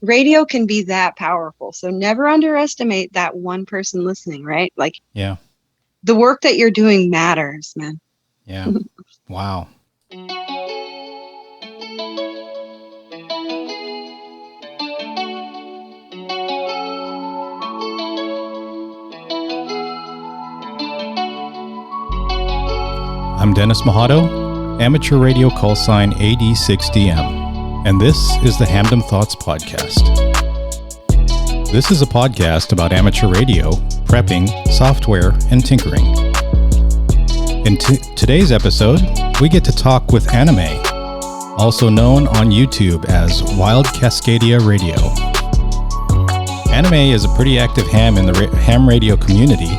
radio can be that powerful. So never underestimate that one person listening, right? Like, Yeah. the work that you're doing matters, man. Yeah. Wow. I'm Dennis Mahato, amateur radio call sign AD6DM, and this is the Hamdom Thoughts Podcast. This is a podcast about amateur radio, prepping, software, and tinkering. In today's episode, we get to talk with Aname, also known on YouTube as Wild Cascadia Radio. Aname is a pretty active ham in the ham radio community,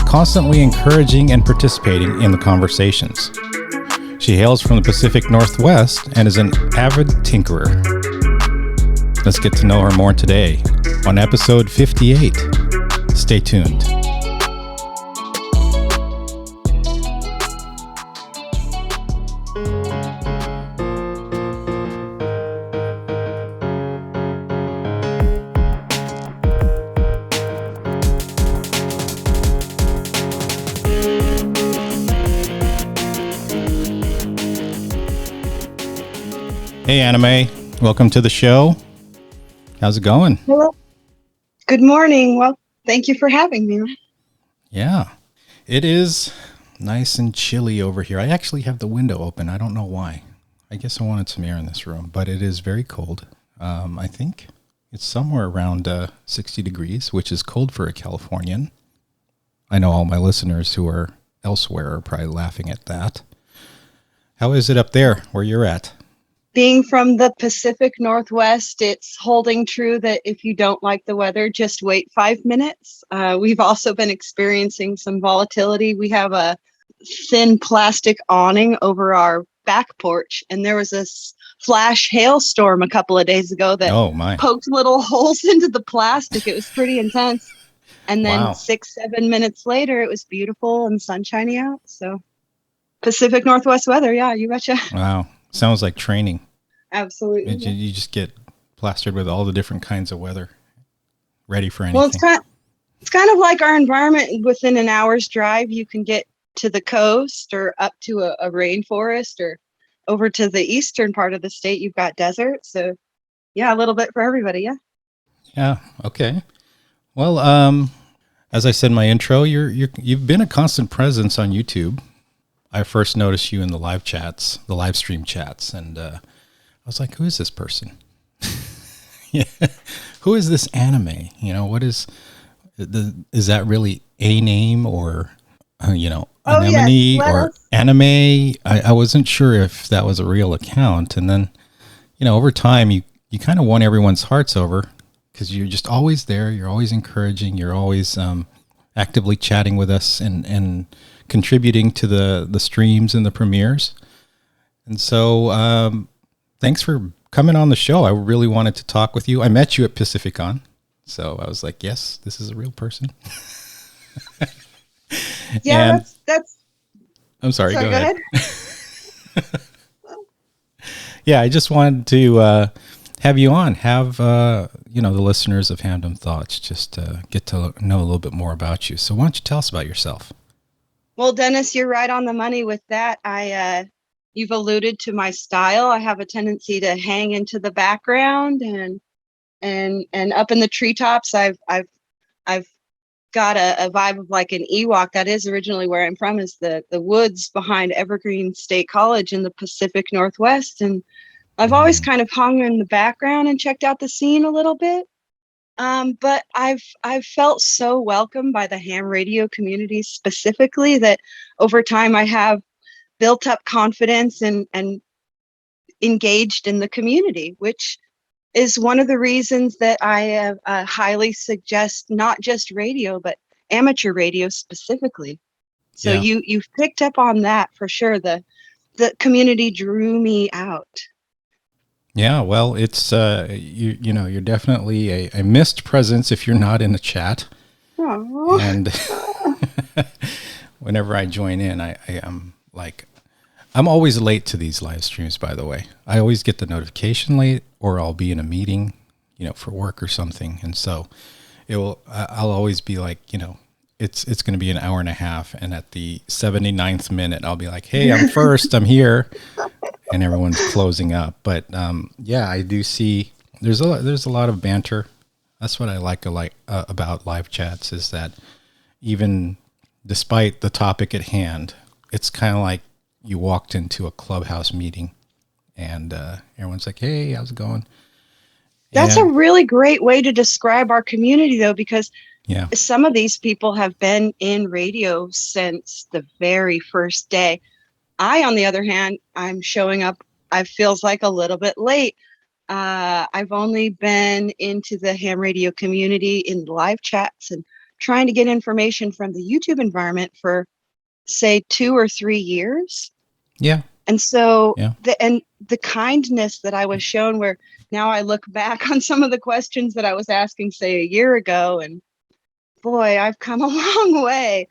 constantly encouraging and participating in the conversations. She hails from the Pacific Northwest and is an avid tinkerer. Let's get to know her more today on episode 58. Stay tuned. Hey, Aname. Welcome to the show. How's it going? Hello. Good morning. Well, thank you for having me. Yeah, it is nice and chilly over here. I actually have the window open. I don't know why. I guess I wanted some air in this room, but it is very cold. I think it's somewhere around 60 degrees, which is cold for a Californian. I know all my listeners who are elsewhere are probably laughing at that. How is it up there where you're at? Being from the Pacific Northwest, it's holding true that if you don't like the weather, just wait 5 minutes. We've also been experiencing some volatility. We have a thin plastic awning over our back porch, and there was this flash hailstorm a couple of days ago that poked little holes into the plastic. It was pretty intense. And then 6-7 minutes later, it was beautiful and sunshiny out. So Pacific Northwest weather, yeah, you betcha. Wow. Sounds like training. Absolutely. You just get plastered with all the different kinds of weather, ready for anything. Well, it's kind of like our environment. Within an hour's drive, you can get to the coast or up to a rainforest, or over to the eastern part of the state. You've got desert. So, yeah, a little bit for everybody. Yeah. Yeah. Okay. Well, as I said in my intro, you've been a constant presence on YouTube. I first noticed you in the live chats, the live stream chats, and I was like, who is this person? Yeah. Who is this Aname? You know, is that really a name, or, Anemone or Anime? I wasn't sure if that was a real account. And then, over time, you kind of won everyone's hearts over because you're just always there. You're always encouraging. You're always actively chatting with us and contributing to the streams and the premieres. And so thanks for coming on the show. I really wanted to talk with you. I met you at Pacificon, so I was like, yes, this is a real person. Yeah, that's I'm sorry, go ahead. Yeah, I just wanted to have you on, have the listeners of Hamdom Thoughts just get to know a little bit more about you. So why don't you tell us about yourself? Well, Dennis, you're right on the money with that. You've alluded to my style. I have a tendency to hang into the background and up in the treetops. I've got a vibe of like an Ewok. That is originally where I'm from, is the woods behind Evergreen State College in the Pacific Northwest. And I've always kind of hung in the background and checked out the scene a little bit. But I've felt so welcomed by the ham radio community specifically that over time I have built up confidence and engaged in the community, which is one of the reasons that I highly suggest not just radio, but amateur radio specifically. So yeah. You've picked up on that for sure. The community drew me out. Yeah, well, it's you're definitely a missed presence if you're not in the chat. Aww. And whenever I join in, I am like, I'm always late to these live streams, by the way. I always get the notification late, or I'll be in a meeting, for work or something. And so I'll always be like, it's going to be an hour and a half. And at the 79th minute, I'll be like, hey, I'm first, I'm here. And everyone's closing up. But I do see there's a lot of banter. That's what I like about live chats, is that even despite the topic at hand, it's kind of like you walked into a clubhouse meeting and everyone's like, hey, how's it going? That's a really great way to describe our community, though, because some of these people have been in radio since the very first day. I, on the other hand, I'm showing up, I feels like a little bit late. I've only been into the ham radio community in live chats and trying to get information from the YouTube environment for, say, 2 or 3 years. Yeah. And so the kindness that I was shown, where now I look back on some of the questions that I was asking, say, a year ago, and boy, I've come a long way.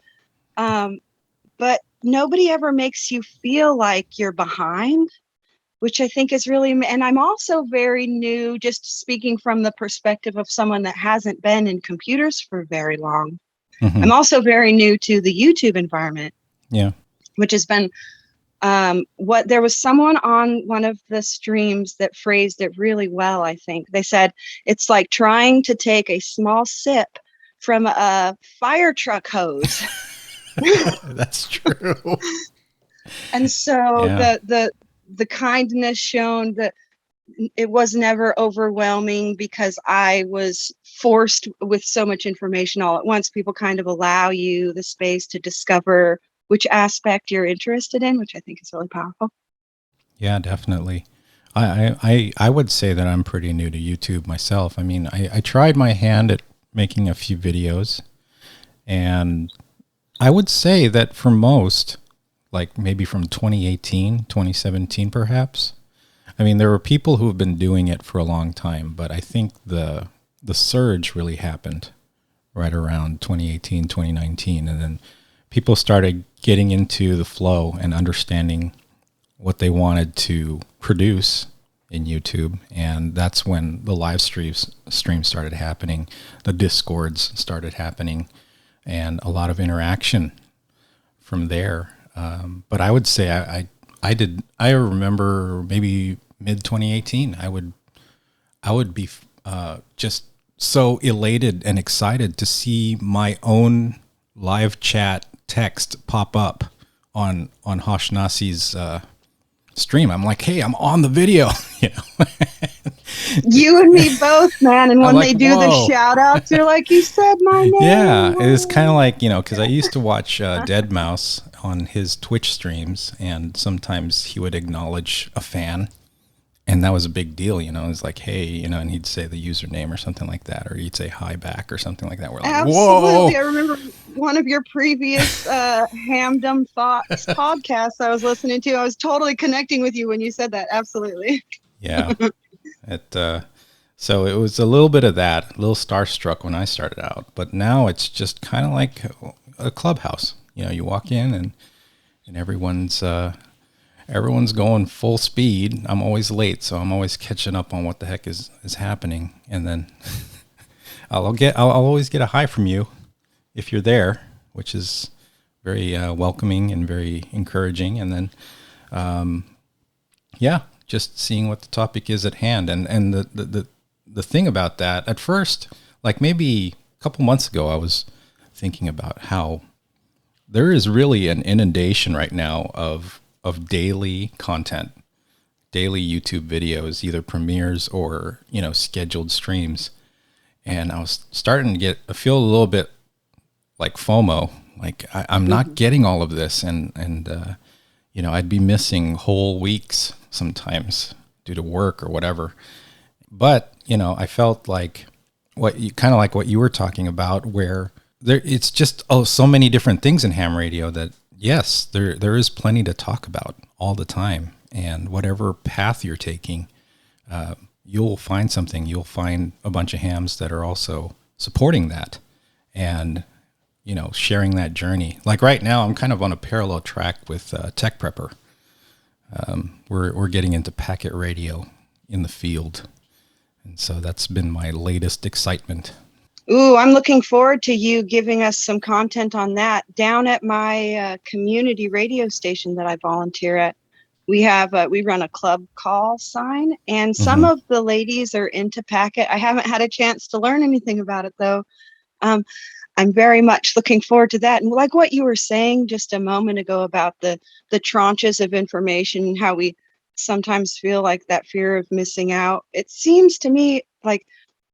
But nobody ever makes you feel like you're behind, which I think is really, and I'm also very new, just speaking from the perspective of someone that hasn't been in computers for very long. Mm-hmm. I'm also very new to the YouTube environment. Yeah. Which has been there was someone on one of the streams that phrased it really well, I think. They said, it's like trying to take a small sip from a fire truck hose. That's true. And so the kindness shown, that it was never overwhelming because I was forced with so much information all at once. People kind of allow you the space to discover which aspect you're interested in, which I think is really powerful. Yeah, definitely. I would say that I'm pretty new to YouTube myself. I mean, I tried my hand at making a few videos, and I would say that for most, like maybe from 2018, 2017 perhaps, I mean, there were people who have been doing it for a long time, but I think the surge really happened right around 2018, 2019, and then people started getting into the flow and understanding what they wanted to produce in YouTube. And that's when the live streams started happening. The Discords started happening and a lot of interaction from there. But I would say I remember maybe mid 2018, I would be just so elated and excited to see my own live chat text pop up on Hoshnasi's stream. I'm like, hey, I'm on the video, You and me both, man. And when they do the shout outs, you're like, you said my name. Yeah, it was kind of like, because I used to watch Deadmau5 on his Twitch streams, and sometimes he would acknowledge a fan. And that was a big deal, It was like, hey, and he'd say the username or something like that, or he'd say hi back or something like that. We're like, absolutely. Whoa! I remember one of your previous Hamdom Thoughts podcasts I was listening to. I was totally connecting with you when you said that. Absolutely. Yeah. So it was a little bit of that, a little starstruck when I started out, but now it's just kind of like a clubhouse. You walk in and everyone's going full speed. I'm always late, so I'm always catching up on what the heck is happening. And then I'll always get a hi from you if you're there, which is very welcoming and very encouraging. And then, just seeing what the topic is at hand. And the thing about that, at first, like maybe a couple months ago, I was thinking about how there is really an inundation right now of daily content, daily YouTube videos, either premieres or, scheduled streams. And I was starting to feel a little bit like FOMO, like I'm not getting all of this. And I'd be missing whole weeks sometimes due to work or whatever. But, I felt like what you were talking about, where it's just so many different things in ham radio that, yes, there is plenty to talk about all the time. And whatever path you're taking, you'll find something. You'll find a bunch of hams that are also supporting that and, sharing that journey. Like right now, I'm kind of on a parallel track with Tech Prepper. We're getting into packet radio in the field. And so that's been my latest excitement. Ooh, I'm looking forward to you giving us some content on that. Down at my community radio station that I volunteer at, we run a club call sign, and some Mm-hmm. of the ladies are into Packet. I haven't had a chance to learn anything about it though. Um, I'm very much looking forward to that. And like what you were saying just a moment ago about the tranches of information and how we sometimes feel like that fear of missing out. It seems to me like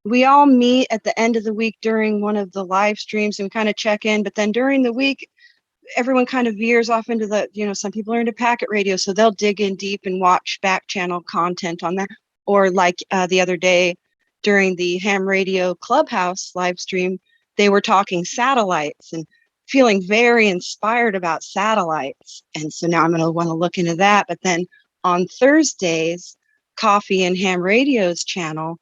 we all meet at the end of the week during one of the live streams and kind of check in, but then during the week, everyone kind of veers off into some people are into Packet radio, so they'll dig in deep and watch back channel content on that. Or like the other day during the Ham Radio Clubhouse live stream, they were talking satellites and feeling very inspired about satellites. And so now I'm going to want to look into that. But then on Thursdays, Coffee and Ham Radio's channel,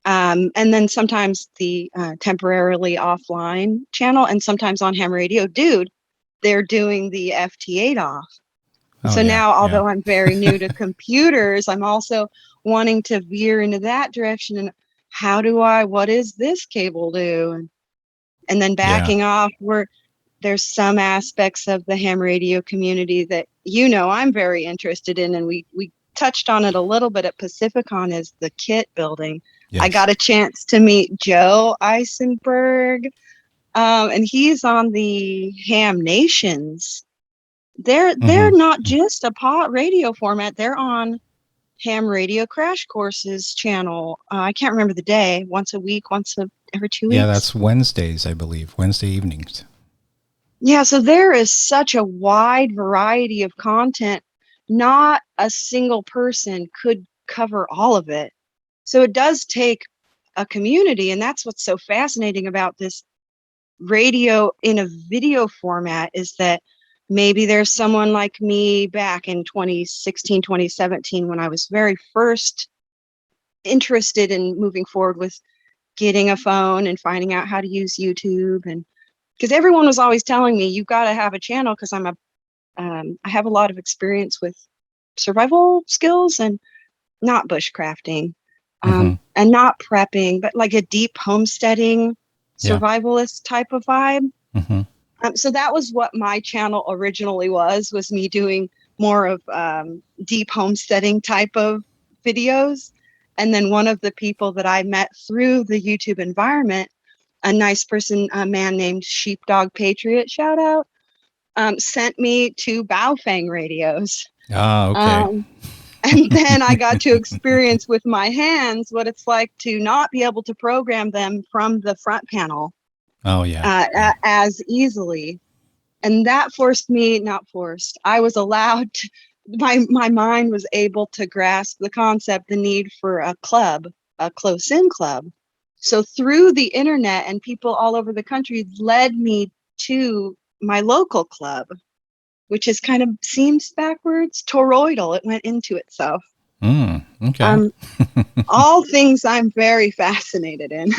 and then sometimes the temporarily offline channel, and sometimes on Ham Radio, they're doing the FT8 off. Oh, So yeah. now, Yeah. although I'm very new to computers, I'm also wanting to veer into that direction. And what does this cable do? And then backing off, there's some aspects of the ham radio community that, I'm very interested in. And we touched on it a little bit at Pacificon, is the kit building. Yes. I got a chance to meet Joe Eisenberg, and he's on the Ham Nations. They're not just a pot radio format. They're on Ham Radio Crash Courses channel. I can't remember the day. Once a week, every 2 weeks. Yeah, that's Wednesdays, I believe. Wednesday evenings. Yeah, so there is such a wide variety of content. Not a single person could cover all of it. So it does take a community, and that's what's so fascinating about this radio in a video format, is that maybe there's someone like me back in 2016, 2017, when I was very first interested in moving forward with getting a phone and finding out how to use YouTube. And because everyone was always telling me, you've got to have a channel, because I have a lot of experience with survival skills and not bushcrafting, and not prepping, but like a deep homesteading survivalist type of vibe. So that was what my channel originally was me doing more of deep homesteading type of videos. And then one of the people that I met through the YouTube environment, a nice person, a man named Sheepdog Patriot, shout out, sent me 2 Baofeng radios. Ah, okay. And then I got to experience with my hands what it's like to not be able to program them from the front panel. Oh, yeah. As easily. And that I was allowed to, my mind was able to grasp the concept, the need for a club, a close-in club. So through the internet and people all over the country led me to my local club, which is kind of seems backwards, toroidal. It went into itself. Okay. All things I'm very fascinated in.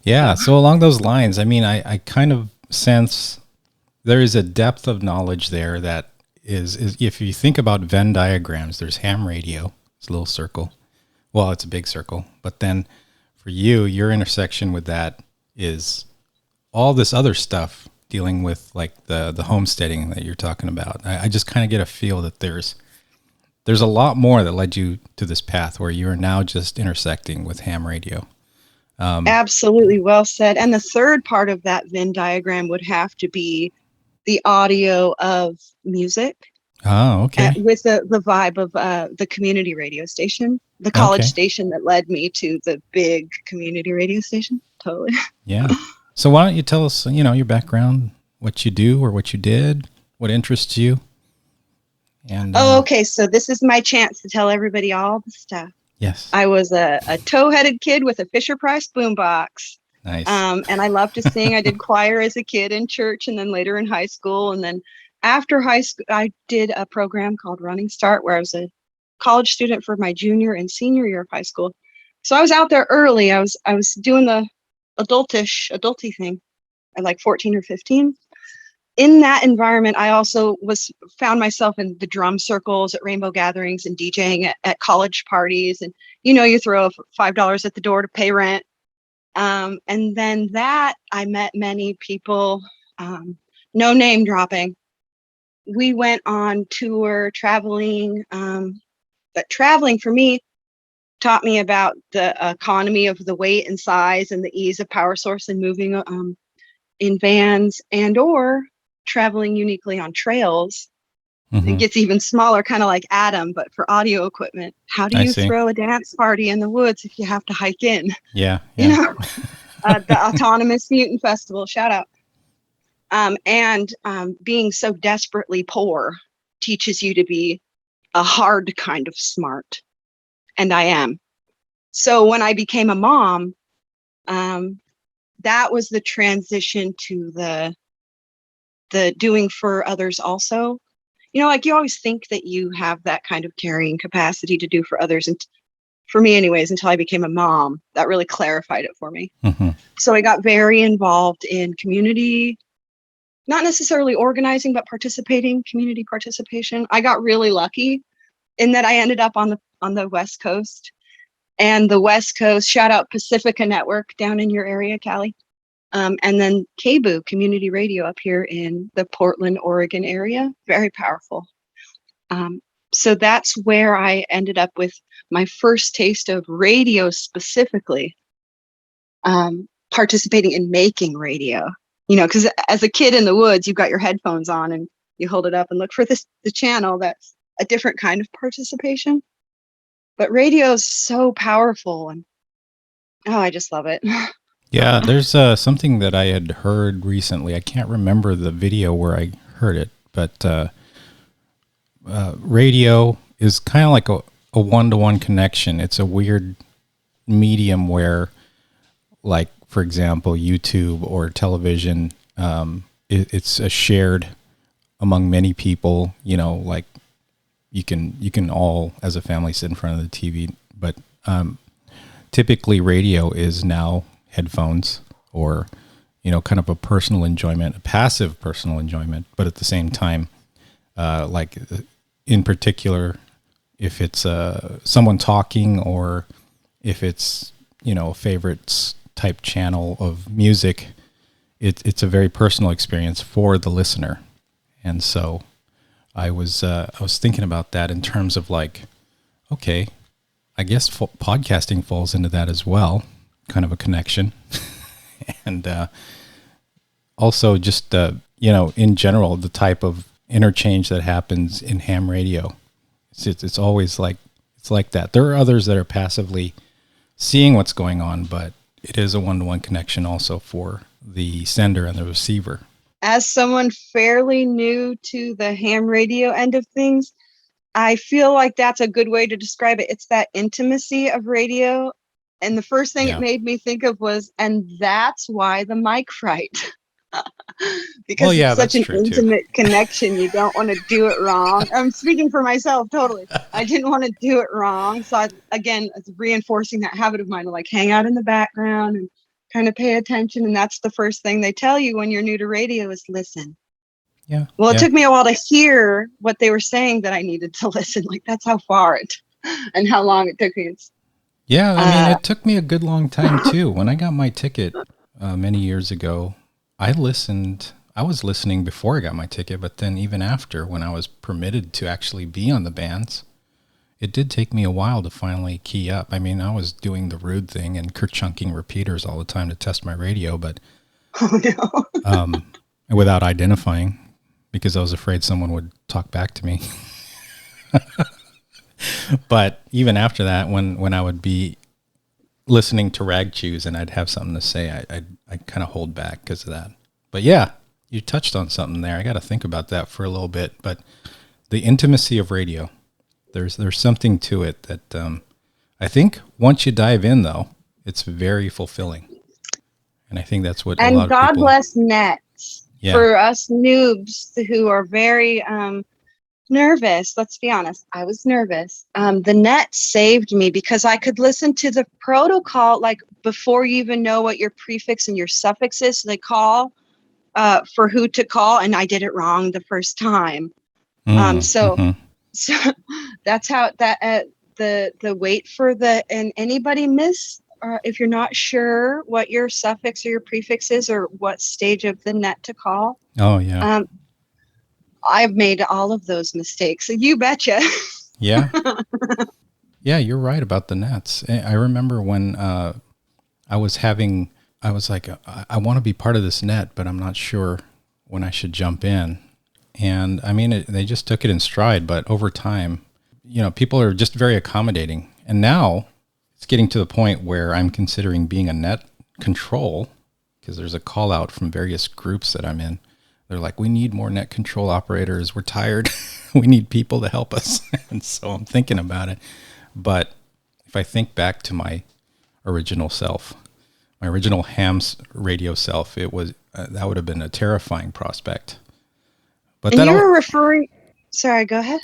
Yeah. So along those lines, I mean, I kind of sense there is a depth of knowledge there that is if you think about Venn diagrams, there's ham radio. It's a little circle. Well, it's a big circle. But then for you, your intersection with that is all this other stuff dealing with like the homesteading that you're talking about. I just kind of get a feel that there's a lot more that led you to this path where you are now just intersecting with ham radio. Absolutely, well said. And the third part of that Venn diagram would have to be the audio of music. Oh, okay. With the vibe of the community radio station, the college station that led me to the big community radio station. Totally. Yeah. So why don't you tell us, your background, what you do or what you did, what interests you? And okay. So this is my chance to tell everybody all the stuff. Yes. I was a tow-headed kid with a Fisher-Price boombox. Nice. And I loved to sing. I did choir as a kid in church, and then later in high school. And then after high school, I did a program called Running Start, where I was a college student for my junior and senior year of high school. So I was out there early. I was doing the adulty thing at like 14 or 15. In that environment, I also found myself in the drum circles at rainbow gatherings and DJing at college parties. And you throw $5 at the door to pay rent. And then that I met many people, no name dropping. We went on tour traveling, but traveling for me taught me about the economy of the weight and size and the ease of power source and moving in vans and or traveling uniquely on trails. It gets even smaller, kind of like Adam, but for audio equipment. How do you throw a dance party in the woods if you have to hike in? Yeah. The Autonomous Mutant Festival, shout out. And being so desperately poor teaches you to be a hard kind of smart. And I am. So when I became a mom, that was the transition to the doing for others also. Like you always think that you have that kind of carrying capacity to do for others. And for me anyways, until I became a mom, that really clarified it for me. So I got very involved in community, not necessarily organizing, but community participation. I got really lucky in that I ended up on the West Coast. And the West Coast, shout out Pacifica Network down in your area, Callie. And then KBOO, community radio up here in the Portland, Oregon area. Very powerful. So that's where I ended up with my first taste of radio specifically, participating in making radio. Because as a kid in the woods, you've got your headphones on and you hold it up and look for the channel. That's a different kind of participation. But radio is so powerful, and I just love it. Yeah, there's something that I had heard recently. I can't remember the video where I heard it, but radio is kind of like a one-to-one connection. It's a weird medium where, like, for example, YouTube or television, it's a shared among many people, like you can all as a family sit in front of the TV, but typically radio is now headphones or, kind of a personal enjoyment, a passive personal enjoyment, but at the same time, like in particular, if it's someone talking or if it's, a favorites type channel of music, it's a very personal experience for the listener. And so I was thinking about that in terms of like, okay, I guess podcasting falls into that as well, kind of a connection. And also just, in general, the type of interchange that happens in ham radio. It's always like, it's like that. There are others that are passively seeing what's going on, but it is a one-to-one connection also for the sender and the receiver. As someone fairly new to the ham radio end of things, I feel like that's a good way to describe it. It's that intimacy of radio. And the first thing it made me think of was, and that's why the mic fright. Because it's such an intimate connection. You don't want to do it wrong. I'm speaking for myself, totally. I didn't want to do it wrong. So it's reinforcing that habit of mine to like hang out in the background and kind of pay attention. And that's the first thing they tell you when you're new to radio is listen. Yeah. Well, it took me a while to hear what they were saying that I needed to listen. Like that's how far and how long it took me. Yeah. I mean, it took me a good long time too. When I got my ticket many years ago, I was listening before I got my ticket, but then even after, when I was permitted to actually be on the bands, it did take me a while to finally key up. I mean, I was doing the rude thing and kerchunking repeaters all the time to test my radio, but without identifying, because I was afraid someone would talk back to me. But even after that, when I would be listening to Rag Chews and I'd have something to say, I'd kind of hold back because of that. But yeah, you touched on something there. I got to think about that for a little bit. But the intimacy of radio, there's something to it that I think once you dive in, though, it's very fulfilling. And I think that's what a lot of people... And God bless nets for us noobs who are very nervous. Let's be honest. I was nervous. The net saved me because I could listen to the protocol like before you even know what your prefix and your suffix is. So they call for who to call, and I did it wrong the first time. So that's how the the wait for and anybody miss, if you're not sure what your suffix or your prefix is or what stage of the net to call. Oh, yeah. I've made all of those mistakes. So you betcha. Yeah. Yeah, you're right about the nets. I remember when I was like, I want to be part of this net, but I'm not sure when I should jump in. And I mean, they just took it in stride, but over time, people are just very accommodating. And now it's getting to the point where I'm considering being a net control, because there's a call out from various groups that I'm in. They're like, we need more net control operators. We're tired. We need people to help us. And so I'm thinking about it. But if I think back to my original self, my original ham's radio self, it was that would have been a terrifying prospect. But and you were referring. Sorry, go ahead.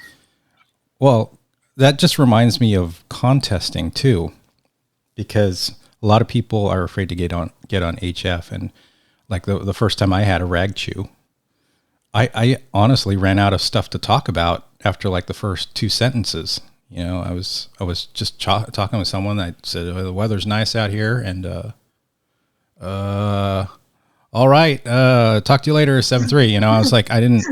Well, that just reminds me of contesting too, because a lot of people are afraid to get on HF, and like the first time I had a rag chew, I honestly ran out of stuff to talk about after like the first 2 sentences. I was just talking with someone that said, the weather's nice out here, and all right, talk to you later, 7-3. I was like, I didn't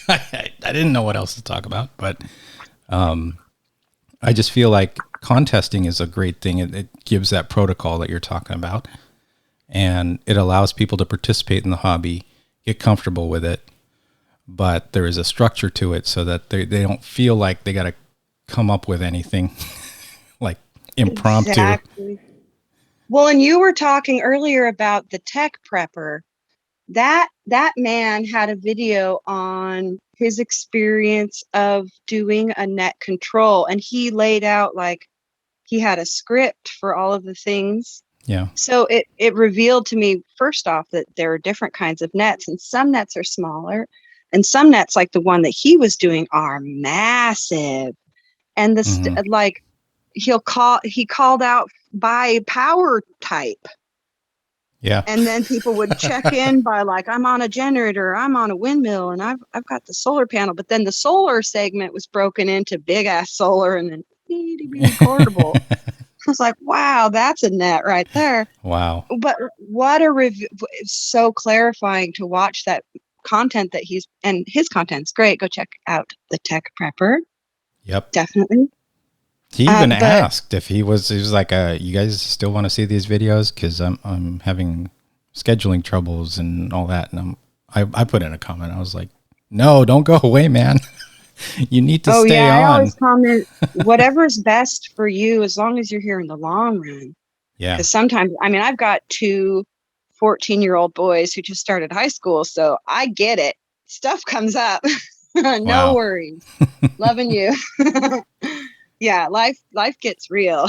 I didn't know what else to talk about, but I just feel like contesting is a great thing. It gives that protocol that you're talking about, and it allows people to participate in the hobby, get comfortable with it, but there is a structure to it so that they don't feel like they got to come up with anything like impromptu. Exactly. Well, and you were talking earlier about the tech prepper. That man had a video on his experience of doing a net control, and he laid out like he had a script for all of the things. Yeah. So it revealed to me, first off, that there are different kinds of nets, and some nets are smaller, and some nets, like the one that he was doing, are massive. And he called out by power type. Yeah. And then people would check in by like, I'm on a generator, I'm on a windmill, and I've got the solar panel. But then the solar segment was broken into big ass solar and then itty portable. I was like, wow, that's a net right there. Wow. But what a review. It's so clarifying to watch that content that and his content's great. Go check out the Tech Prepper. Yep. Definitely. He even asked if he was like, you guys still want to see these videos? Cause I'm having scheduling troubles and all that. And I put in a comment. I was like, no, don't go away, man. You need to stay on. I always comment, whatever's best for you, as long as you're here in the long run. Yeah. Because sometimes, I've got 2 14-year-old boys who just started high school, so I get it. Stuff comes up. No worries. Loving you. Yeah, life gets real.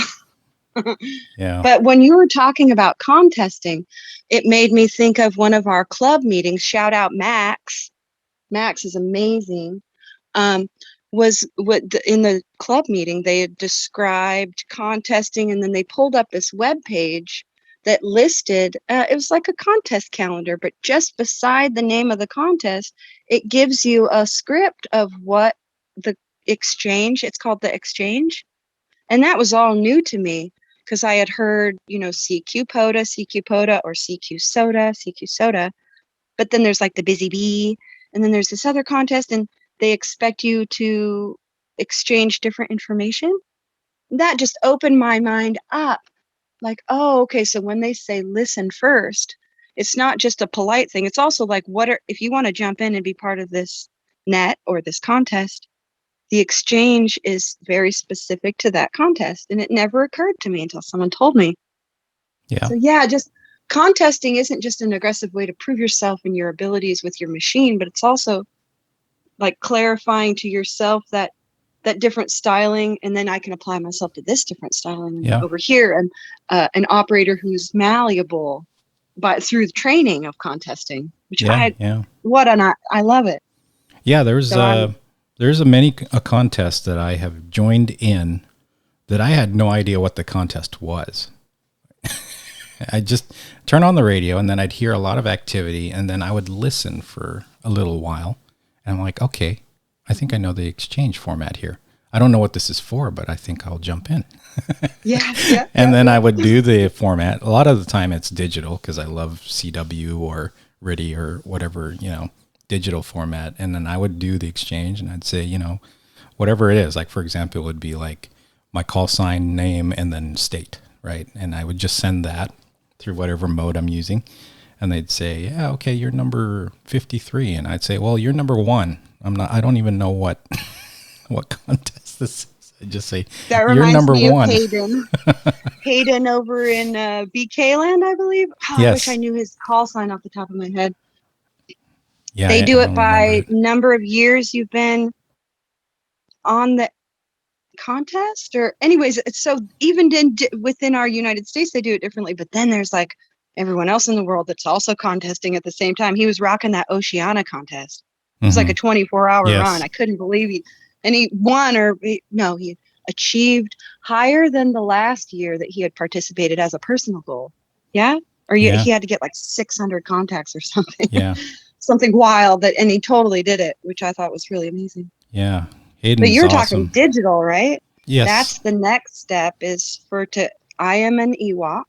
Yeah. But when you were talking about contesting, it made me think of one of our club meetings. Shout out Max. Max is amazing. Was what in the club meeting they had described contesting, and then they pulled up this web page that listed it was like a contest calendar, but just beside the name of the contest, it gives you a script of what the exchange. It's called the exchange, and that was all new to me because I had heard CQ POTA, or CQ soda, but then there's like the Busy Bee, and then there's this other contest, and they expect you to exchange different information. That just opened my mind up. Like, oh, okay. So when they say listen first, it's not just a polite thing. It's also like, if you want to jump in and be part of this net or this contest, the exchange is very specific to that contest. And it never occurred to me until someone told me. Yeah. So yeah, just contesting isn't just an aggressive way to prove yourself and your abilities with your machine, but it's also like clarifying to yourself that different styling, and then I can apply myself to this different styling over here, and an operator who's malleable through the training of contesting, which I love it. Yeah, there's a contest that I have joined in that I had no idea what the contest was. I just turn on the radio, and then I'd hear a lot of activity, and then I would listen for a little while. And I'm like, okay, I think I know the exchange format here. I don't know what this is for, but I think I'll jump in. Yeah. And then I would do the format. A lot of the time it's digital because I love CW or RIDI or whatever, digital format. And then I would do the exchange and I'd say, whatever it is. Like, for example, it would be like my call sign, name, and then state, right? And I would just send that through whatever mode I'm using. And they'd say, yeah, okay, you're number 53. And I'd say, well, you're number 1. I don't even know what contest this is. I just say, that you're reminds number me 1. of Hayden over in BK Land, I believe. Oh, Yes. I wish I knew his call sign off the top of my head. Yeah, They do I it don't by remember it. number of years you've been on the contest, or anyways. So even within our United States, they do it differently. But then there's like everyone else in the world that's also contesting at the same time. He was rocking that Oceania contest. It was like a 24-hour Yes. run. I couldn't believe he won, he achieved higher than the last year that he had participated as a personal goal. Yeah. Or he had to get like 600 contacts or something. Yeah. Something wild, and he totally did it, which I thought was really amazing. Yeah. Hayden's but you're awesome. talking digital, right? Yes. That's the next step I am an Ewok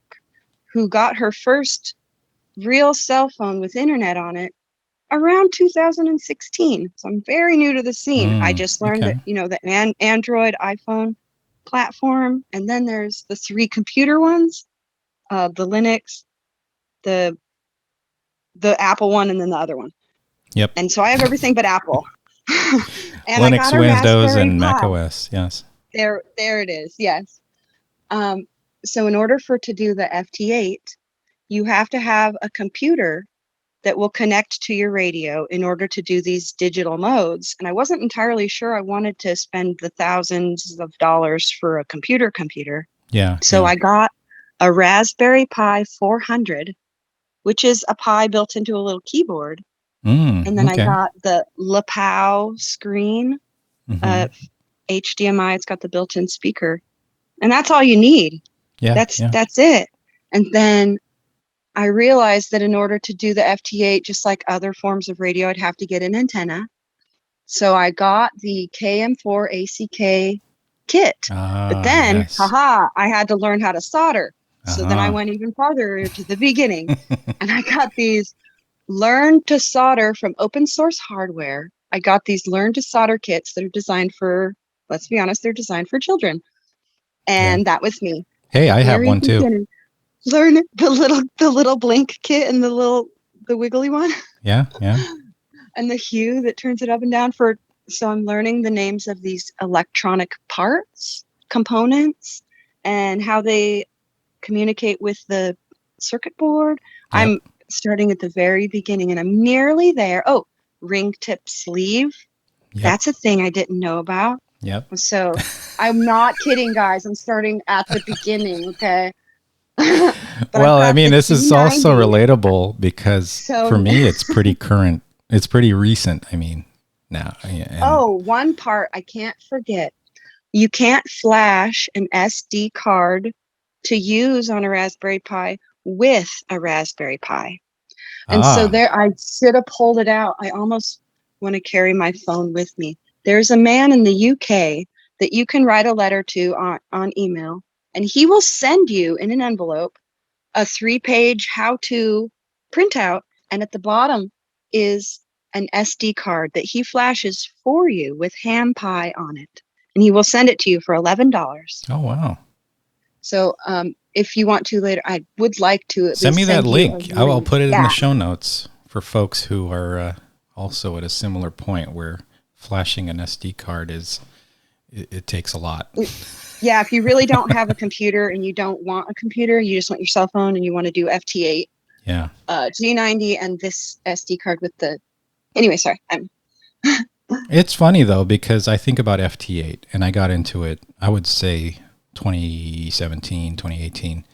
who got her first real cell phone with internet on it around 2016. So I'm very new to the scene. I just learned that, the Android, iPhone platform. And then there's the 3 computer ones, the Linux, the Apple one, and then the other one. Yep. And so I have everything but Apple. And Linux, I got a Windows, Raspberry and Pi. Mac OS. Yes. There it is. Yes. So in order to do the FT8, you have to have a computer that will connect to your radio in order to do these digital modes. And I wasn't entirely sure I wanted to spend the thousands of dollars for a computer. Yeah. So I got a Raspberry Pi 400, which is a Pi built into a little keyboard. And then I got the lapel screen, HDMI. It's got the built-in speaker, and that's all you need. Yeah. That's it. And then I realized that in order to do the FT8, just like other forms of radio, I'd have to get an antenna. So I got the KM4 ACK kit. But then, I had to learn how to solder. So then I went even farther to the beginning. And I got these Learn to Solder from open source hardware. I got these Learn to Solder kits that are designed for, let's be honest, they're designed for children. And that was me. Hey, I have one too. Learn the little blink kit and the wiggly one. Yeah. And the hue that turns it up and down so I'm learning the names of these electronic parts, components, and how they communicate with the circuit board. Yep. I'm starting at the very beginning and I'm nearly there. Oh, ring tip sleeve. Yep. That's a thing I didn't know about. Yep. So I'm not kidding, guys. I'm starting at the beginning. Okay. Well, I mean, this is also relatable because for me, it's pretty current. It's pretty recent. I mean, now. One part I can't forget. You can't flash an SD card to use on a Raspberry Pi with a Raspberry Pi. And so I should have pulled it out. I almost want to carry my phone with me. There's a man in the UK that you can write a letter to on email, and he will send you in an envelope a 3-page how-to printout. And at the bottom is an SD card that he flashes for you with ham pie on it. And he will send it to you for $11. Oh, wow. So if you want to later, I would like to send me that link. I will put it in the show notes for folks who are also at a similar point where flashing an SD card it takes a lot. Yeah, if you really don't have a computer and you don't want a computer, you just want your cell phone and you want to do FT8. Yeah. G90 and this SD card with the. Anyway, sorry. It's funny though because I think about FT8 and I got into it. I would say 2017, 2018.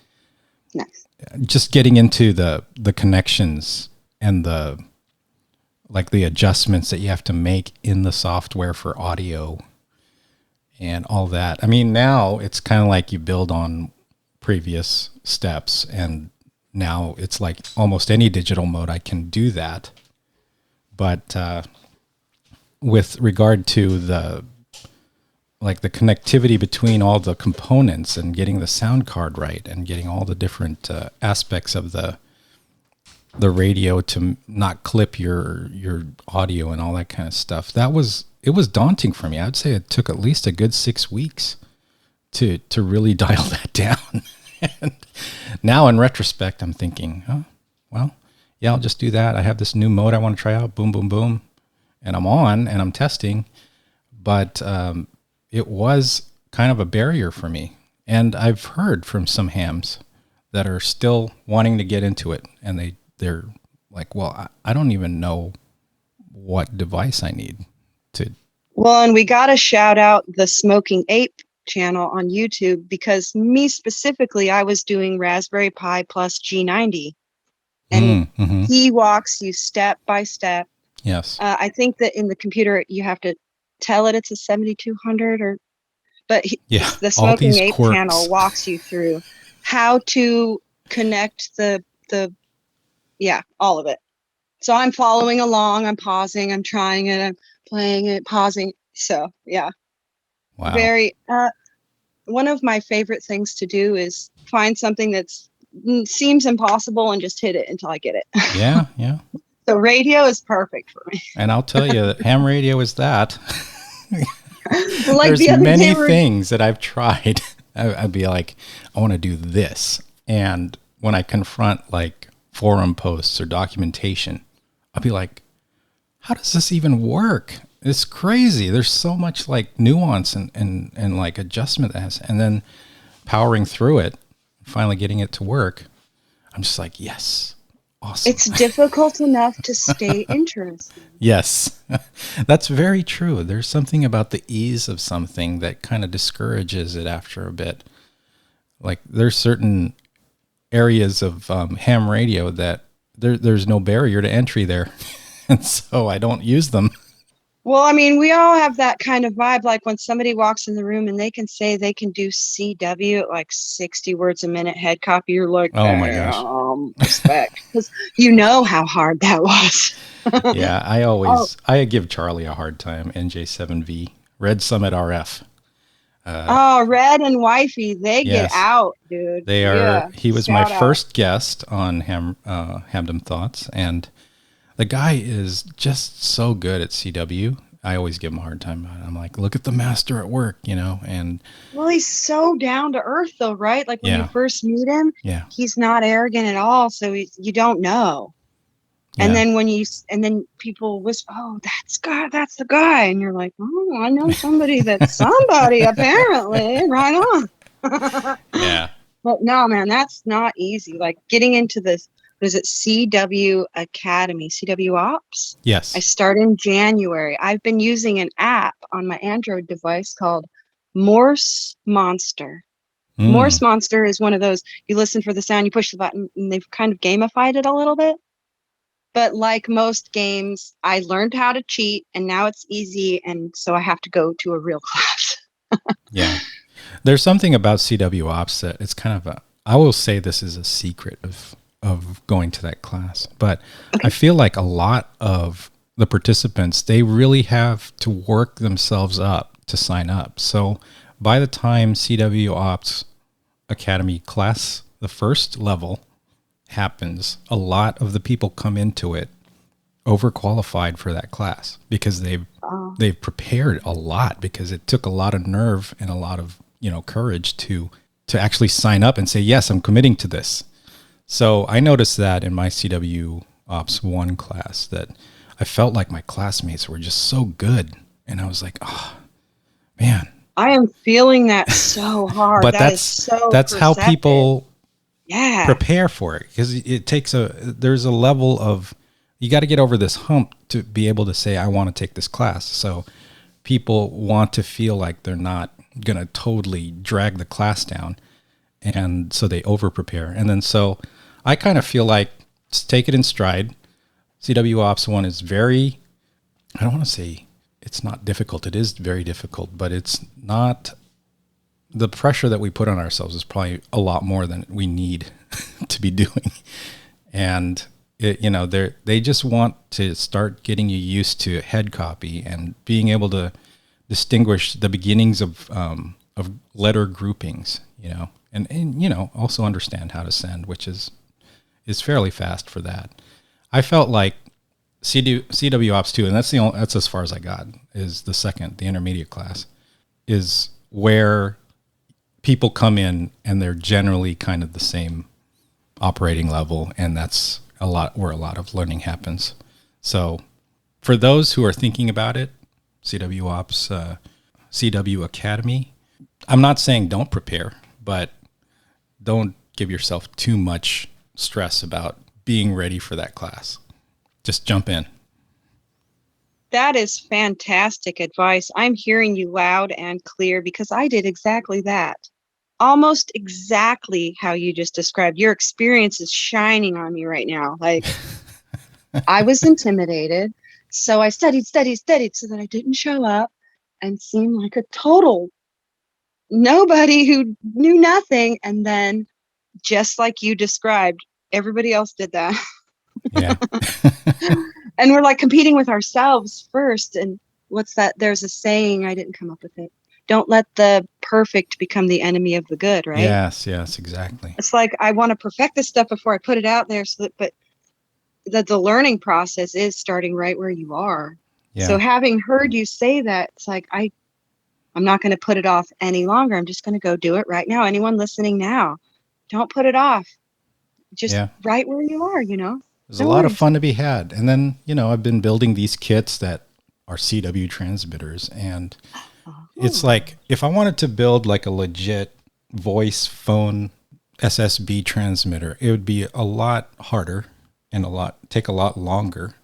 Nice. Just getting into the connections and the adjustments that you have to make in the software for audio and all that. I mean, now it's kind of like you build on previous steps and now it's like almost any digital mode I can do that. But with regard to like the connectivity between all the components and getting the sound card right and getting all the different aspects of the radio to not clip your audio and all that kind of stuff. It was daunting for me. I'd say it took at least a good 6 weeks to really dial that down. And now in retrospect, I'm thinking, oh, well, yeah, I'll just do that. I have this new mode I want to try out. Boom, boom, boom. And I'm on and I'm testing. But it was kind of a barrier for me. And I've heard from some hams that are still wanting to get into it. And they're like, well, I don't even know what device I need to. Well, and we got to shout out the Smoking Ape channel on YouTube, because me specifically, I was doing Raspberry Pi plus G90, and he walks you step by step. Yes. I think that in the computer you have to tell it it's a 7200, but the Smoking Ape channel walks you through how to connect all of it. So I'm following along, I'm pausing, I'm trying it, I'm playing it, pausing. So yeah. Wow. Very, one of my favorite things to do is find something that seems impossible and just hit it until I get it. Yeah, yeah. So radio is perfect for me. And I'll tell you, ham radio is that. Like There's many things that I've tried. I'd be like, I want to do this. And when I confront like forum posts or documentation, I'll be like, how does this even work? It's crazy. There's so much like nuance and like adjustment that has, and then powering through it, finally getting it to work. I'm just like, yes, awesome. It's difficult enough to stay interested. Yes, that's very true. There's something about the ease of something that kind of discourages it after a bit. Like there's certain areas of ham radio that there's no barrier to entry there. And so I don't use them. Well, I mean, we all have that kind of vibe. Like when somebody walks in the room and they can say they can do CW at like 60 words a minute head copy, you're like, oh my gosh, respect, because you know how hard that was. Yeah, I give Charlie a hard time. NJ7V, Red Summit RF. Red and Wifey, they get out, dude. They are. Yeah, he was my first guest on Hamdom Thoughts, and the guy is just so good at CW. I always give him a hard time about it. I'm like, look at the master at work, and well, he's so down to earth though, right? Like when you first meet him, he's not arrogant at all. So you don't know. And then then people whisper, oh, that's the guy. And you're like, oh, I know somebody that's somebody apparently. Right on. Yeah. But no, man, that's not easy. Like getting into this, was it CW Academy, CW Ops? Yes. I start in January. I've been using an app on my Android device called Morse Monster. Morse Monster is one of those, you listen for the sound, you push the button, and they've kind of gamified it a little bit. But like most games, I learned how to cheat, and now it's easy, and so I have to go to a real class. Yeah. There's something about CW Ops that it's kind of I will say this is a secret of going to that class, but I feel like a lot of the participants, they really have to work themselves up to sign up. So by the time CW Ops Academy class, the first level happens, a lot of the people come into it overqualified for that class because they've prepared a lot, because it took a lot of nerve and a lot of courage to actually sign up and say, yes, I'm committing to this. So I noticed that in my CW Ops 1 class, that I felt like my classmates were just so good. And I was like, oh, man. I am feeling that so hard. But that's how people prepare for it. Because it takes there's a level of, you got to get over this hump to be able to say, I want to take this class. So people want to feel like they're not going to totally drag the class down. And so they over prepare. And then so I kind of feel like, just take it in stride. CW Ops 1 is very, I don't want to say it's not difficult. It is very difficult, but it's not, the pressure that we put on ourselves is probably a lot more than we need to be doing. And they just want to start getting you used to head copy and being able to distinguish the beginnings of letter groupings, and also understand how to send, which is fairly fast for that. I felt like CW Ops 2, and that's as far as I got, is the intermediate class, is where people come in and they're generally kind of the same operating level, and that's where a lot of learning happens. So for those who are thinking about it, CW Ops, CW Academy, I'm not saying don't prepare, but don't give yourself too much stress about being ready for that class. Just jump in. That is fantastic advice. I'm hearing you loud and clear because I did exactly that. Almost exactly how you just described. Your experience is shining on me right now. Like, I was intimidated, so I studied so that I didn't show up and seem like a total nobody who knew nothing. And then, just like you described, everybody else did that. Yeah. And we're like competing with ourselves first. And what's that? There's a saying, I didn't come up with it. Don't let the perfect become the enemy of the good, right? Yes, exactly. It's like, I want to perfect this stuff before I put it out there, but the learning process is starting right where you are. Yeah. So having heard you say that, it's like, I'm not going to put it off any longer. I'm just going to go do it right now. Anyone listening now, don't put it off. Just right where you are, There's a lot of fun to be had. And then, I've been building these kits that are CW transmitters, and it's like, if I wanted to build like a legit voice phone SSB transmitter, it would be a lot harder and take a lot longer.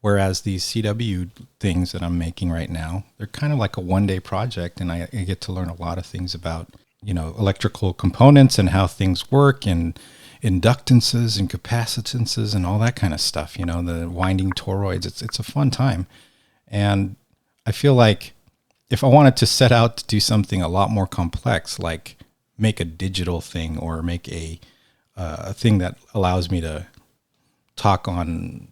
Whereas these CW things that I'm making right now, they're kind of like a one-day project, and I get to learn a lot of things about, electrical components and how things work, and inductances and capacitances and all that kind of stuff, the winding toroids. It's a fun time. And I feel like if I wanted to set out to do something a lot more complex, like make a digital thing or make a thing that allows me to talk on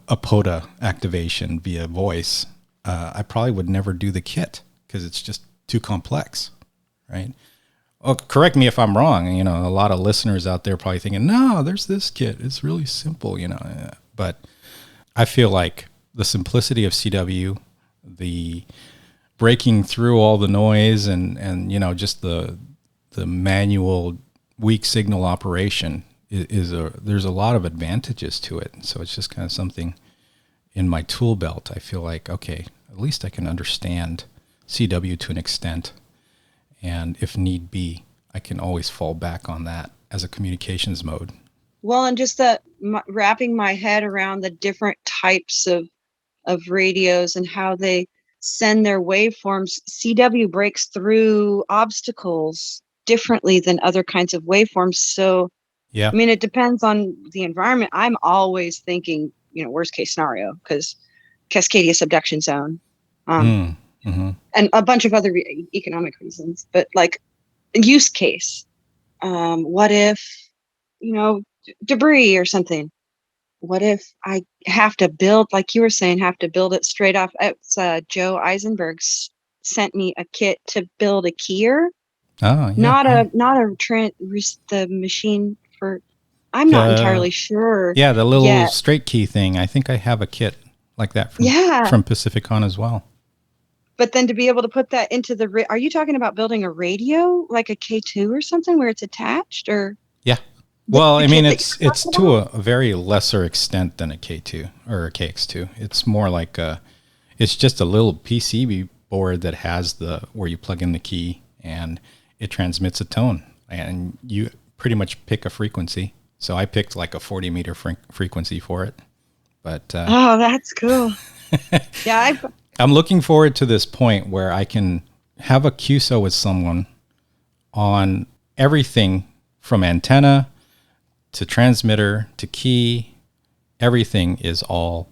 a POTA activation via voice, I probably would never do the kit because it's just too complex, right? Oh, correct me if I'm wrong. A lot of listeners out there probably thinking, no, there's this kit. It's really simple, But I feel like the simplicity of CW, the breaking through all the noise and just the manual weak signal operation there's a lot of advantages to it. So it's just kind of something in my tool belt. I feel like, okay, at least I can understand CW to an extent. And if need be, I can always fall back on that as a communications mode. Well, and just wrapping my head around the different types of radios and how they send their waveforms. CW breaks through obstacles differently than other kinds of waveforms. So, yeah, I mean, it depends on the environment. I'm always thinking, worst case scenario, because Cascadia subduction zone. And a bunch of other economic reasons, but like use case. What if, debris or something? What if I have to build, like you were saying, it straight off? It's Joe Eisenberg sent me a kit to build a keyer. Oh, yeah. The machine for, I'm not entirely sure. Yeah, the little straight key thing. I think I have a kit like that from Pacificon as well. But then to be able to put that into are you talking about building a radio, like a K2 or something where it's attached, or? Yeah. Well, I mean, it's to a very lesser extent than a K2 or a KX2. It's more like it's just a little PCB board that has where you plug in the key and it transmits a tone, and you pretty much pick a frequency. So I picked like a 40 meter frequency for it. But oh, that's cool. Yeah, I'm looking forward to this point where I can have a QSO with someone on everything from antenna to transmitter to key. Everything is all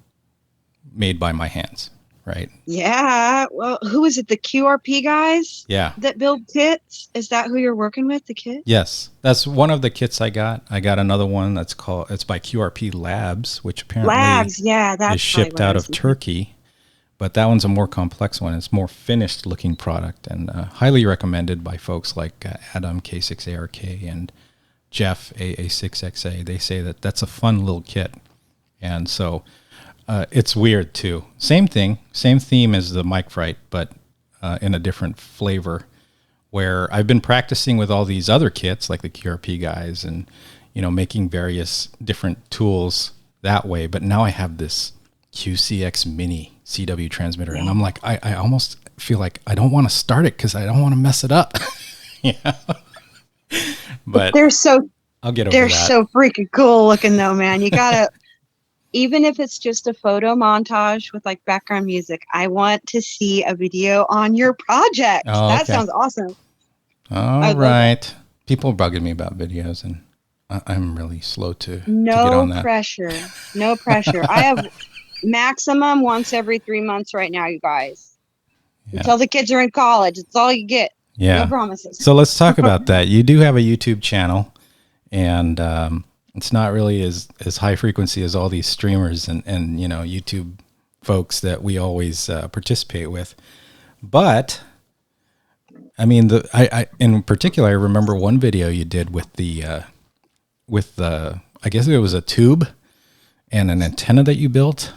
made by my hands, right? Yeah. Well, who is it? The QRP guys? Yeah. That build kits? Is that who you're working with, the kit? Yes. That's one of the kits I got. I got another one it's by QRP Labs, which apparently that's is shipped out of Turkey. But that one's a more complex one. It's more finished looking product, and highly recommended by folks like Adam K6ARK and Jeff AA6XA. They say that that's a fun little kit. And so it's weird too. Same thing, same theme as the Mic Fright, but in a different flavor, where I've been practicing with all these other kits like the QRP guys and, making various different tools that way. But now I have this QCX Mini CW transmitter, and I'm like, I almost feel like I don't want to start it because I don't want to mess it up. But I'll get over that. They're so freaking cool looking though, man. You gotta, even if it's just a photo montage with like background music, I want to see a video on your project. Oh, that okay. sounds awesome. All right. People are bugging me about videos, and I'm really slow to get on that. No pressure. I have maximum once every 3 months right now, you guys. Yeah. Until the kids are in college, it's all you get. Yeah. No promises. So let's talk about that. You do have a YouTube channel, and it's not really as high frequency as all these streamers and YouTube folks that we always participate with. But I mean, I in particular, I remember one video you did with the I guess it was a tube and an antenna that you built,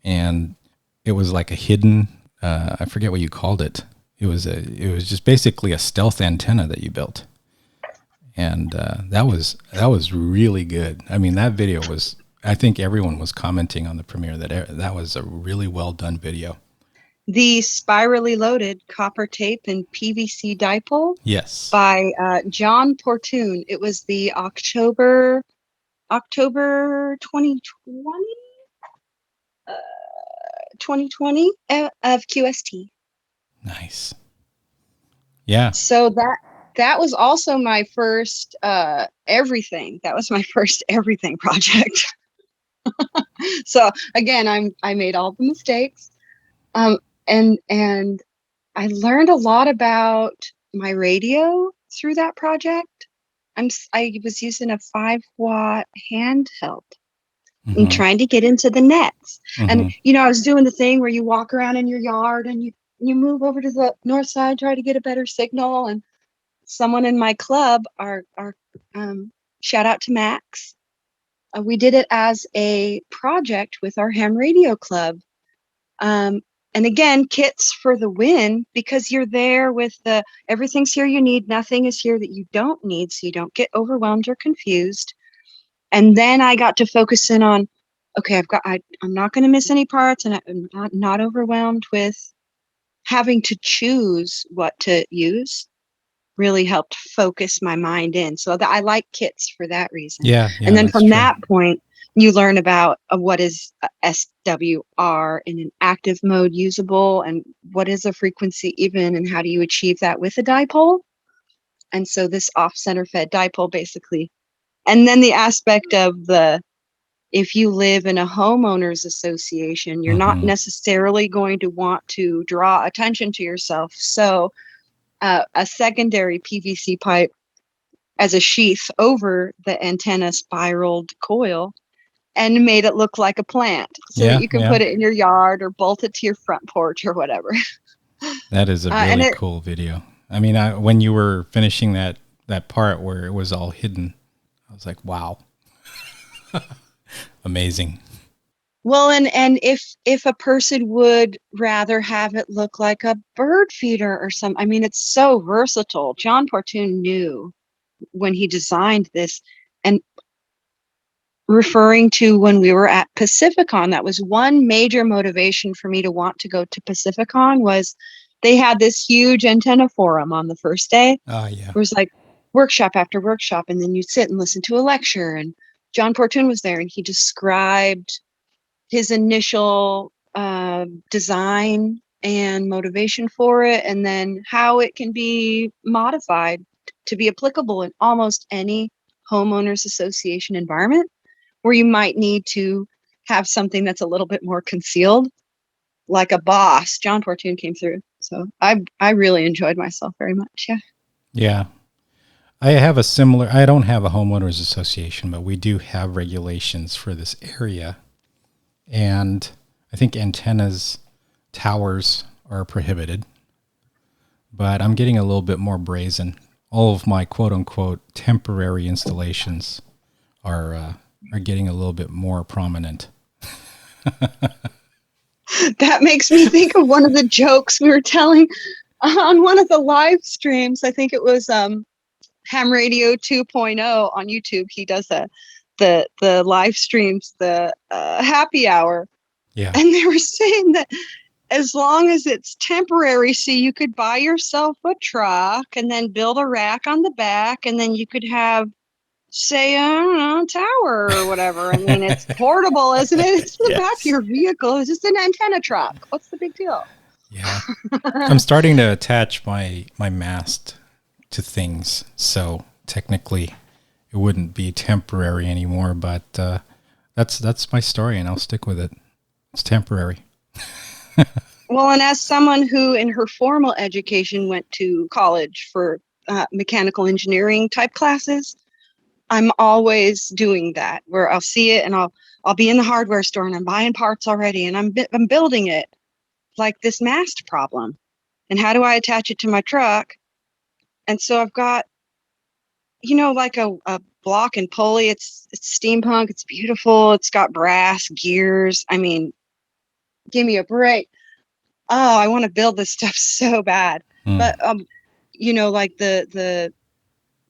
and it was like a hidden, I forget what you called it. It was just basically a stealth antenna that you built. And that was really good. I mean, that video was, I think everyone was commenting on the premiere that was a really well done video. The spirally loaded copper tape and PVC dipole. Yes. By John Portune. It was the October 2020 2020 of QST. Nice. Yeah. So that was also my first everything. That was my first everything project. So again, I made all the mistakes. And I learned a lot about my radio through that project. I was using a 5-watt handheld and trying to get into the nets. And, I was doing the thing where you walk around in your yard and you move over to the north side, try to get a better signal. And someone in my club, our shout out to Max. We did it as a project with our ham radio club. And again, kits for the win, because you're there with everything's here you need, nothing is here that you don't need, so you don't get overwhelmed or confused. And then I got to focus in on, okay, I'm not going to miss any parts, and I'm not overwhelmed with having to choose what to use. Really helped focus my mind in. So I like kits for that reason. Yeah. And then from that point, you learn about what is SWR in an active mode usable, and what is a frequency even, and how do you achieve that with a dipole. And so this off-center fed dipole basically. And then the aspect of if you live in a homeowners association, you're not necessarily going to want to draw attention to yourself. So a secondary PVC pipe as a sheath over the antenna spiraled coil and made it look like a plant, so that you can put it in your yard or bolt it to your front porch or whatever. That is a really cool video. I mean, when you were finishing that part where it was all hidden, I was like, wow. Amazing. Well, and if a person would rather have it look like a bird feeder or something, I mean, it's so versatile. John Portune knew when he designed this, and referring to when we were at Pacificon, that was one major motivation for me to want to go to Pacificon, was they had this huge antenna forum on the first day. Oh, yeah. It was like workshop after workshop, and then you'd sit and listen to a lecture, and John Portune was there, and he described his initial design and motivation for it, and then how it can be modified to be applicable in almost any homeowners association environment where you might need to have something that's a little bit more concealed, like a boss. John Portune came through. So I really enjoyed myself very much. Yeah. Yeah. I don't have a homeowners association, but we do have regulations for this area. And I think antennas towers are prohibited, but I'm getting a little bit more brazen. All of my quote unquote temporary installations are getting a little bit more prominent. That makes me think of one of the jokes we were telling on one of the live streams. I think it was Ham Radio 2.0 on YouTube. He does the live streams, the happy hour. Yeah. And they were saying that as long as it's temporary, so you could buy yourself a truck and then build a rack on the back, and then you could have, say, I don't know, a tower or whatever. I mean, it's portable, isn't it? It's in the back of your vehicle. It's just an antenna truck. What's the big deal? Yeah. I'm starting to attach my mast to things. So technically it wouldn't be temporary anymore, but that's my story, and I'll stick with it. It's temporary. Well, and as someone who in her formal education went to college for mechanical engineering type classes, I'm always doing that, where I'll see it and I'll be in the hardware store and I'm buying parts already, and I'm building it like this mast problem. And how do I attach it to my truck? And so I've got, like a block and pulley. It's steampunk. It's beautiful. It's got brass gears. I mean, give me a break. Oh, I want to build this stuff so bad. But like the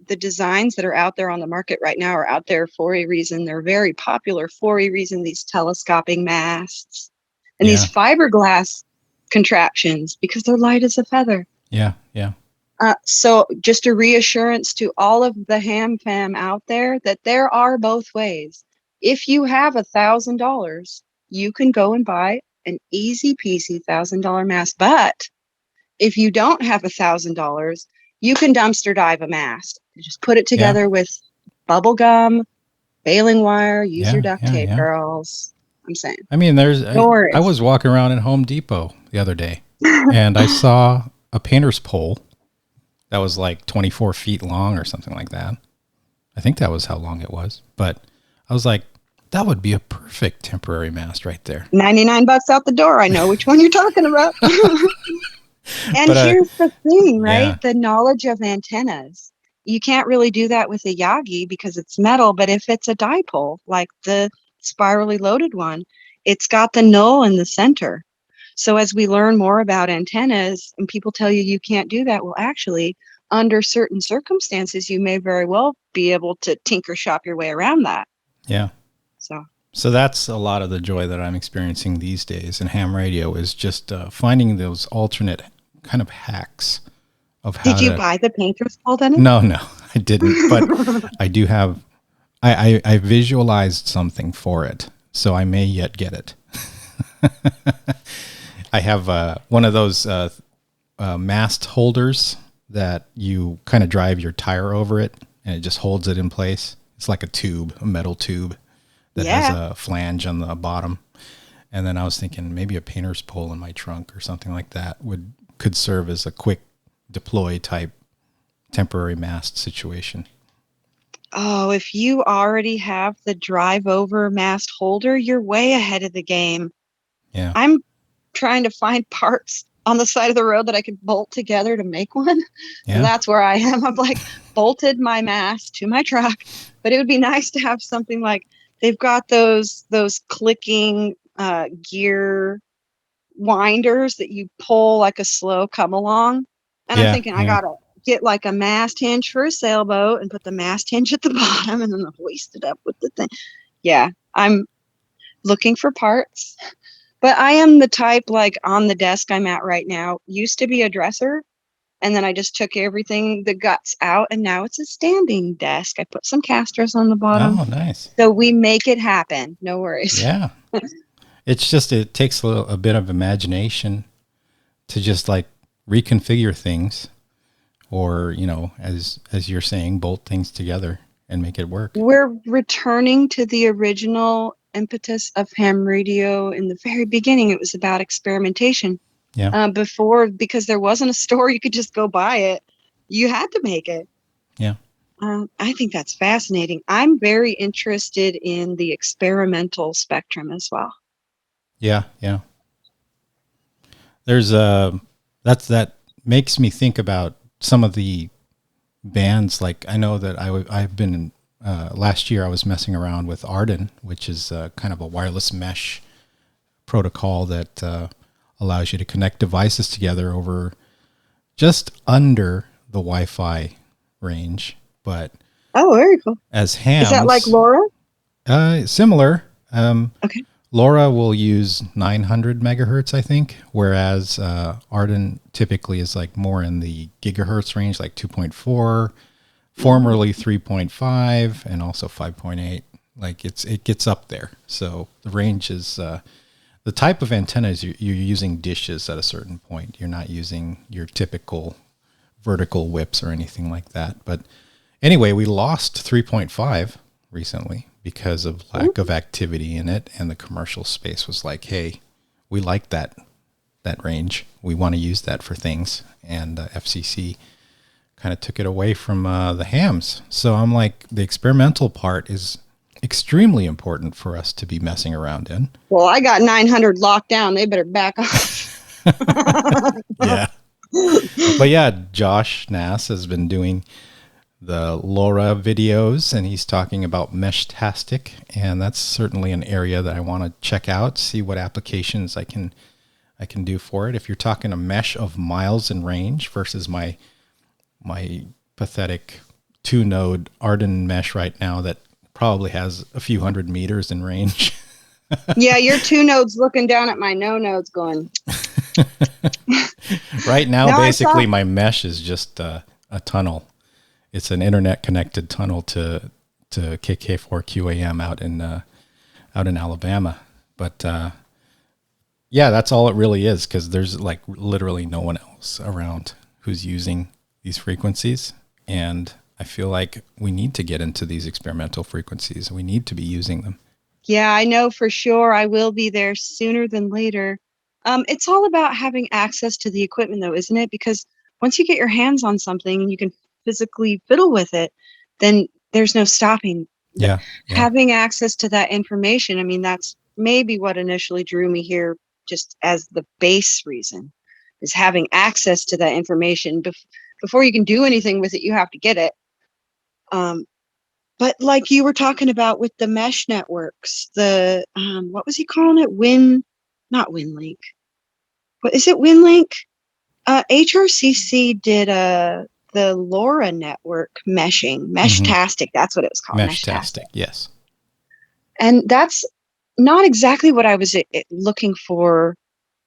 designs that are out there on the market right now are out there for a reason. They're very popular for a reason. These telescoping masts and these fiberglass contraptions, because they're light as a feather. Yeah. So just a reassurance to all of the ham fam out there that there are both ways. If you have $1,000, you can go and buy an easy peasy $1,000 mast. But if you don't have $1,000, you can dumpster dive a mast. You just put it together with bubble gum, baling wire, use your duct tape, girls. I'm saying. I mean, I was walking around at Home Depot the other day and I saw a painter's pole that was like 24 feet long or something like that. I think that was how long it was. But I was like, that would be a perfect temporary mast right there. $99 out the door. I know which one you're talking about. And here's the thing, right? Yeah. The knowledge of antennas. You can't really do that with a Yagi because it's metal, but if it's a dipole, like the spirally loaded one, it's got the null in the center. So as we learn more about antennas and people tell you can't do that, well, actually, under certain circumstances, you may very well be able to tinker shop your way around that. Yeah. So that's a lot of the joy that I'm experiencing these days in ham radio is just finding those alternate kind of hacks of how. Did you buy the painter's pole, Dennis? No, I didn't. But I do have. I visualized something for it, so I may yet get it. I have one of those mast holders that you kind of drive your tire over it, and it just holds it in place. It's like a metal tube that has a flange on the bottom. And then I was thinking maybe a painter's pole in my trunk or something like that could serve as a quick deploy type temporary mast situation. Oh, if you already have the drive over mast holder, you're way ahead of the game. Yeah. I'm trying to find parts on the side of the road that I could bolt together to make one. Yeah. And that's where I am. I'm like bolted my mast to my truck, but it would be nice to have something like they've got those clicking gear winders that you pull like a slow come along. And I'm thinking I gotta get like a mast hinge for a sailboat and put the mast hinge at the bottom and then hoist it up with the thing. Yeah, I'm looking for parts. But I am the type, like on the desk I'm at right now, used to be a dresser. And then I just took everything, the guts out, and now it's a standing desk. I put some casters on the bottom. Oh, nice. So we make it happen. No worries. Yeah. It's just, it takes a bit of imagination to just like reconfigure things or, as you're saying, bolt things together and make it work. We're returning to the original impetus of ham radio. In the very beginning, it was about experimentation. Yeah. Because there wasn't a store you could just go buy it, you had to make it. Yeah. I think that's fascinating. I'm very interested in the experimental spectrum as well. Yeah. There's that makes me think about some of the bands. Like I know that I've been last year I was messing around with Arden, which is kind of a wireless mesh protocol that allows you to connect devices together over just under the Wi-Fi range. But Oh, very cool. as hams, Is that like LoRa? Similar. Okay. LoRa will use 900 megahertz, I think, whereas Arden typically is like more in the gigahertz range, like 2.4, formerly 3.5, and also 5.8. Like it gets up there. So the range is the type of antennas you're using dishes at a certain point. You're not using your typical vertical whips or anything like that. But anyway, we lost 3.5 recently because of lack of activity in it, and the commercial space was like, hey, we like that range. We want to use that for things. And FCC kind of took it away from the hams. So I'm like, the experimental part is extremely important for us to be messing around in. Well, I got 900 locked down. They better back off. Yeah. But yeah, Josh Nass has been doing the LoRa videos, and he's talking about Meshtastic, and that's certainly an area that I want to check out, see what applications I can do for it. If you're talking a mesh of miles in range versus my pathetic 2-node Arden mesh right now that probably has a few hundred meters in range. Yeah, your 2 nodes looking down at my no nodes going. Right now, No, basically, my mesh is just a tunnel. It's an internet connected tunnel to KK4QAM out in Alabama. But yeah, that's all it really is, because there's like literally no one else around who's using these frequencies. And I feel like we need to get into these experimental frequencies. We need to be using them. Yeah, I know for sure I will be there sooner than later. It's all about having access to the equipment, though, isn't it? Because once you get your hands on something and you can physically fiddle with it, then there's no stopping. Yeah. Having access to that information, I mean, that's maybe what initially drew me here, just as the base reason, is having access to that information. Before you can do anything with it, you have to get it. But like you were talking about with the mesh networks, the what was he calling it? Not WinLink. What is it? WinLink? HRCC did the LoRa network meshing, Meshtastic. That's what it was called. Meshtastic, yes. And that's not exactly what I was looking for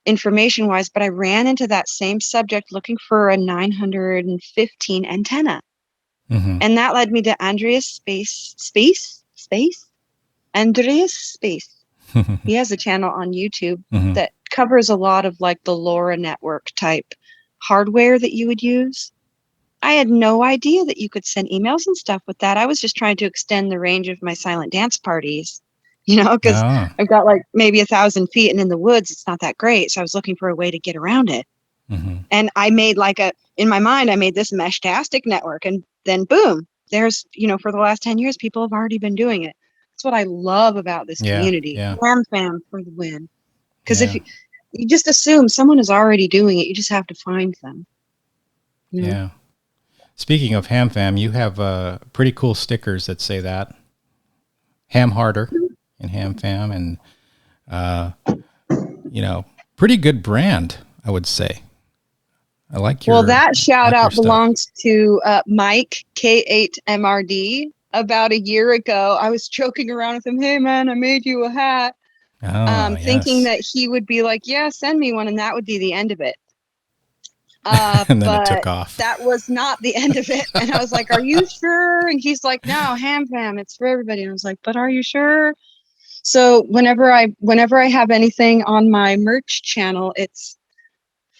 information wise, but I ran into that same subject looking for a 915 antenna. Mm-hmm. And that led me to Andreas Space. Andreas Space. He has a channel on YouTube that covers a lot of like the LoRa network type hardware that you would use. I had no idea that you could send emails and stuff with that. I was just trying to extend the range of my silent dance parties, because I've got like maybe 1,000 feet, and in the woods, it's not that great. So I was looking for a way to get around it. Mm-hmm. And I made in my mind, I made this Meshtastic network, and then boom, there's, for the last 10 years, people have already been doing it. That's what I love about this community. Yeah. Fam for the win. Because if you just assume someone is already doing it, you just have to find them. Yeah. Speaking of Ham Fam, you have pretty cool stickers that say that. Ham Harder and Ham Fam, and pretty good brand, I would say. I like your. Well, that shout out stuff. belongs to Mike K8MRD. About a year ago, I was joking around with him. Hey, man, I made you a hat. Thinking that he would be like, yeah, send me one. And that would be the end of it. And then it took off. That was not the end of it. And I was like, are you sure? And he's like, no, Ham Fam, it's for everybody. And I was like, but are you sure? So whenever I have anything on my merch channel, it's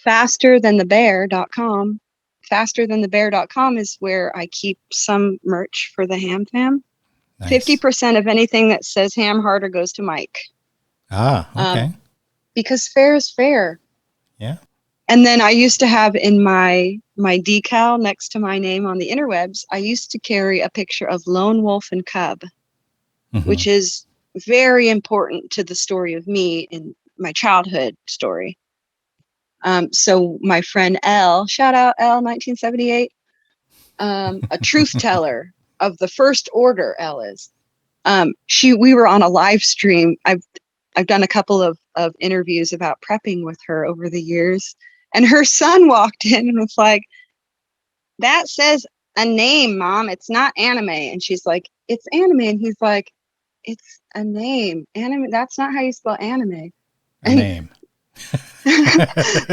fasterthanthebear.com. Fasterthanthebear.com is where I keep some merch for the Ham Fam. Nice. 50% of anything that says Ham Harder goes to Mike. Okay. Because fair is fair. Yeah. And then I used to have in my decal next to my name on the interwebs, I used to carry a picture of Lone Wolf and Cub, which is very important to the story of me in my childhood story. So my friend L, shout out L 1978, a truth teller of the first order, L is. We were on a live stream. I've done a couple of interviews about prepping with her over the years. And her son walked in and was like, "That says a name, Mom. It's not anime." And she's like, "It's anime." And he's like, "It's a name. Anime, that's not how you spell anime." A name.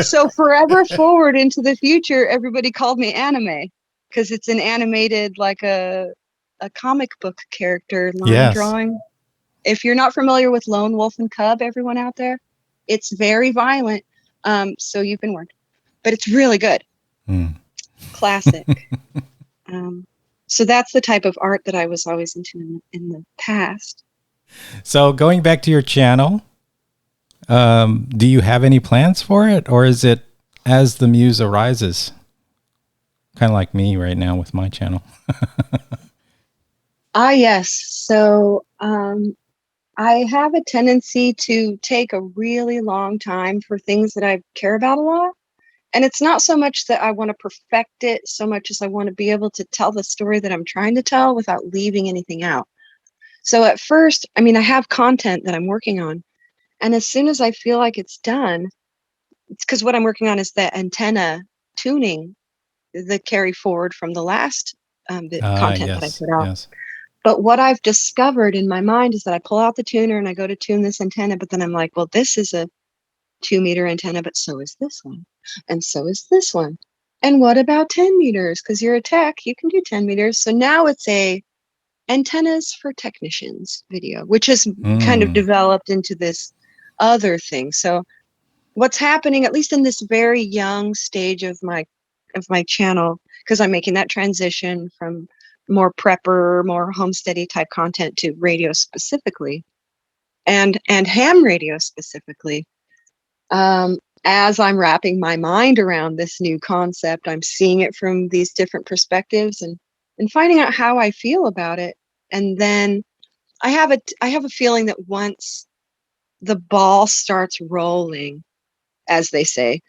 So forever forward into the future, everybody called me Anime because it's an animated, like a comic book character line drawing. If you're not familiar with Lone Wolf and Cub, everyone out there, it's very violent. So you've been warned, but it's really good. Classic. So that's the type of art that I was always into in the past. So going back to your channel, do you have any plans for it, or is it as the muse arises? Kind of like me right now with my channel. Yes. So I have a tendency to take a really long time for things that I care about a lot. And it's not so much that I want to perfect it so much as I want to be able to tell the story that I'm trying to tell without leaving anything out. So at first, I mean, I have content that I'm working on. And as soon as I feel like it's done, it's because what I'm working on is the antenna tuning, the carry forward from the last content that I put out. Yes. But what I've discovered in my mind is that I pull out the tuner and I go to tune this antenna, but then I'm like, well, this is a 2-meter antenna, but so is this one. And so is this one. And what about 10 meters? Because you're a tech, you can do 10 meters. So now it's a antennas for technicians video, which has kind of developed into this other thing. So what's happening, at least in this very young stage of my channel, because I'm making that transition from more prepper, more homesteady type content to radio specifically, and ham radio specifically. As I'm wrapping my mind around this new concept, I'm seeing it from these different perspectives and finding out how I feel about it. And then I have a feeling that once the ball starts rolling, as they say,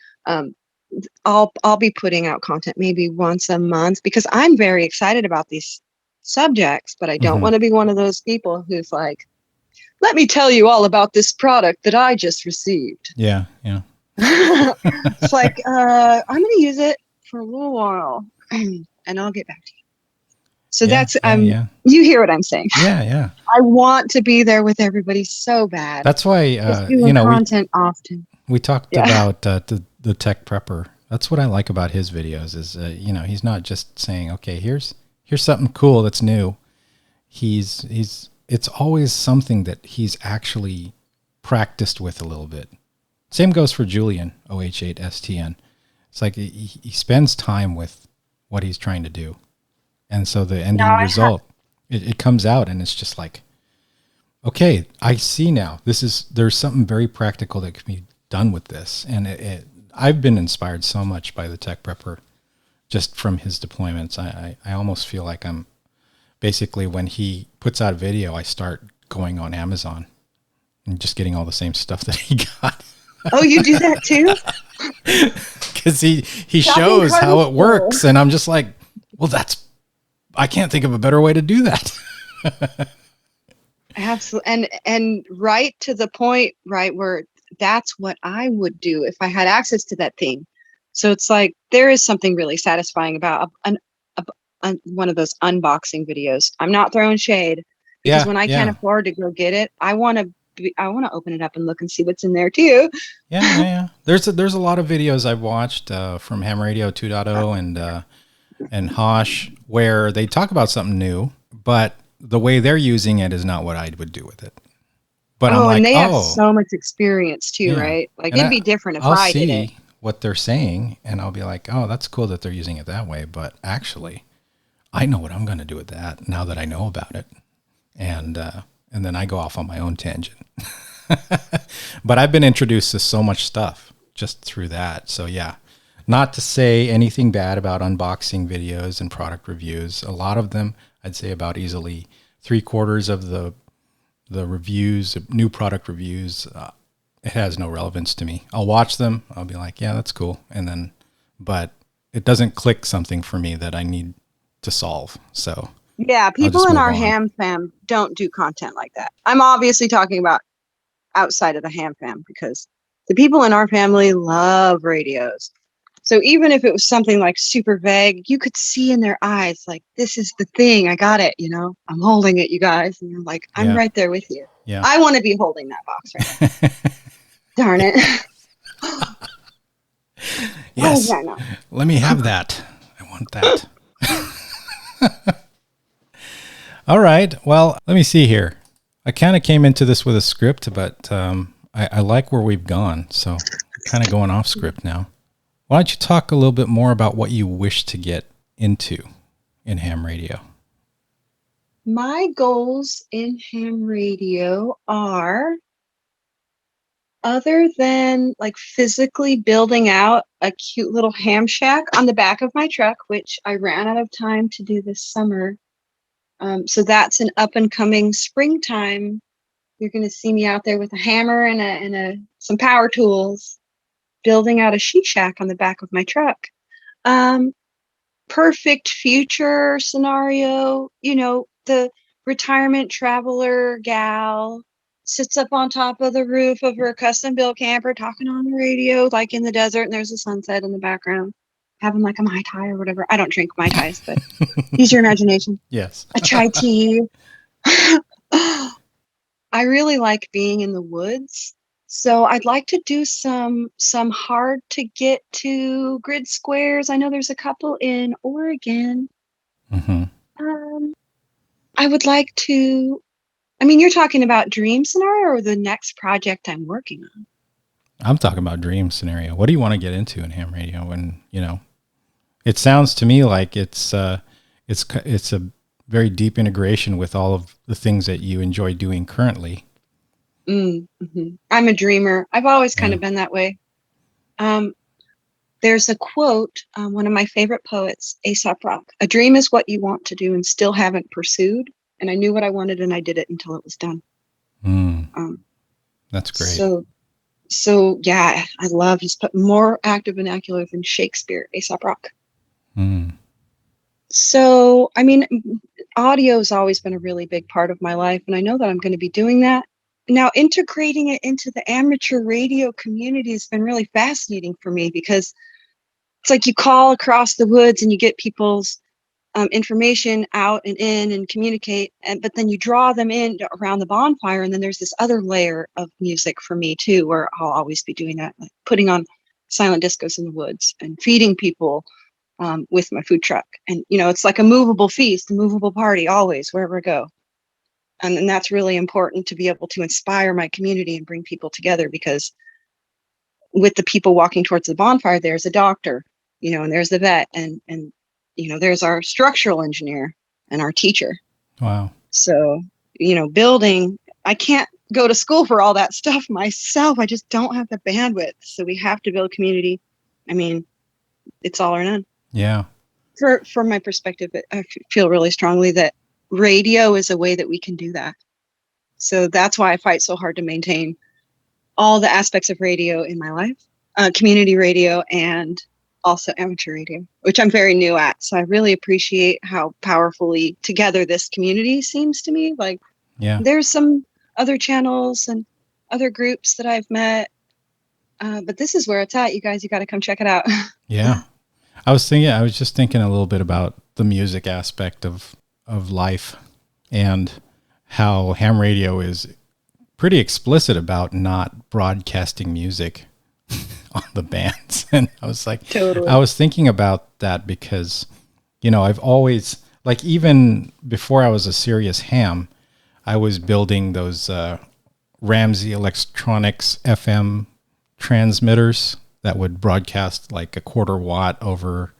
I'll be putting out content maybe once a month because I'm very excited about these subjects, but I don't want to be one of those people who's like, "Let me tell you all about this product that I just received." Yeah. It's like, I'm going to use it for a little while and I'll get back to you. So that's, you hear what I'm saying? Yeah. I want to be there with everybody so bad. That's why, content often. We talked about the tech prepper. That's what I like about his videos is, he's not just saying, okay, here's something cool that's new. It's always something that he's actually practiced with a little bit. Same goes for Julian, OH8STN. It's like he spends time with what he's trying to do. And so the ending result, it comes out and it's just like, okay, I see now. There's something very practical that can be done with this. And I've been inspired so much by the tech prepper just from his deployments. I almost feel like I'm basically, when he puts out a video, I start going on Amazon and just getting all the same stuff that he got. Oh, you do that too? Because he shows how it works, and I'm just like, well, I can't think of a better way to do that. Absolutely, and right to the point, right, where that's what I would do if I had access to that thing. So it's like there is something really satisfying about one of those unboxing videos. I'm not throwing shade because when I can't afford to go get it, I want to open it up and look and see what's in there too. Yeah. There's a lot of videos I've watched from Ham Radio 2.0 and Hosh where they talk about something new, but the way they're using it is not what I would do with it. But I'm like, and they have so much experience too, right? Like it'd be different if I did it. I'll see what they're saying and I'll be like, oh, that's cool that they're using it that way. But actually, I know what I'm going to do with that now that I know about it. And then I go off on my own tangent. But I've been introduced to so much stuff just through that. So yeah, not to say anything bad about unboxing videos and product reviews. A lot of them, I'd say about easily 3/4 of the reviews, new product reviews, it has no relevance to me. I'll watch them. I'll be like, yeah, that's cool. And then, but it doesn't click something for me that I need to solve. So Yeah, I'll people just in move our on. ham fam don't do content like that. I'm obviously talking about outside of the ham fam because the people in our family love radios. So even if it was something like super vague, you could see in their eyes, like, this is the thing. I got it. I'm holding it, you guys. And you're like, I'm Yeah. right there with you. Yeah. I want to be holding that box right now. Darn it. Why is Yes. that not? Let me have that. I want that. All right. Well, let me see here. I kind of came into this with a script, but I like where we've gone. So kind of going off script now. Why don't you talk a little bit more about what you wish to get into in ham radio? My goals in ham radio are, other than like physically building out a cute little ham shack on the back of my truck, which I ran out of time to do this summer. So that's an up and coming springtime. You're going to see me out there with a hammer and some power tools building out a she shack on the back of my truck. Perfect future scenario, the retirement traveler gal sits up on top of the roof of her custom built camper talking on the radio, like in the desert, and there's a sunset in the background, having like a Mai Tai or whatever. I don't drink Mai Tais, but use your imagination. Yes. A chai tea. I really like being in the woods. So I'd like to do some hard to get to grid squares. I know there's a couple in Oregon. Mm-hmm. I would like to, you're talking about dream scenario or the next project I'm working on? I'm talking about dream scenario. What do you want to get into in ham radio? And, it sounds to me like it's a very deep integration with all of the things that you enjoy doing currently. Mm-hmm. I'm a dreamer. I've always kind of been that way. There's a quote, one of my favorite poets, Aesop Rock: "A dream is what you want to do and still haven't pursued." And I knew what I wanted and I did it until it was done. That's great. So yeah, I love, he's put more active vernacular than Shakespeare, Aesop Rock. So, audio has always been a really big part of my life, and I know that I'm going to be doing that. Now, integrating it into the amateur radio community has been really fascinating for me, because it's like you call across the woods and you get people's information out and in and communicate, but then you draw them in around the bonfire, and then there's this other layer of music for me too, where I'll always be doing that, like putting on silent discos in the woods and feeding people with my food truck. And, it's like a movable feast, a movable party, always, wherever I go. And that's really important, to be able to inspire my community and bring people together, because with the people walking towards the bonfire, there's a doctor, and there's the vet, and there's our structural engineer and our teacher. Wow. So, building, I can't go to school for all that stuff myself. I just don't have the bandwidth. So we have to build community. It's all or none. Yeah. From my perspective, I feel really strongly that radio is a way that we can do that. So that's why I fight so hard to maintain all the aspects of radio in my life, community radio and also amateur radio, which I'm very new at. So I really appreciate how powerfully together this community seems to me. Like, there's some other channels and other groups that I've met, but this is where it's at. You guys, you got to come check it out. Yeah. I was just thinking a little bit about the music aspect of life, and how ham radio is pretty explicit about not broadcasting music on the bands. And I was like, totally. I was thinking about that because, I've always, like, even before I was a serious ham, I was building those Ramsey Electronics FM transmitters that would broadcast like a 1/4 watt over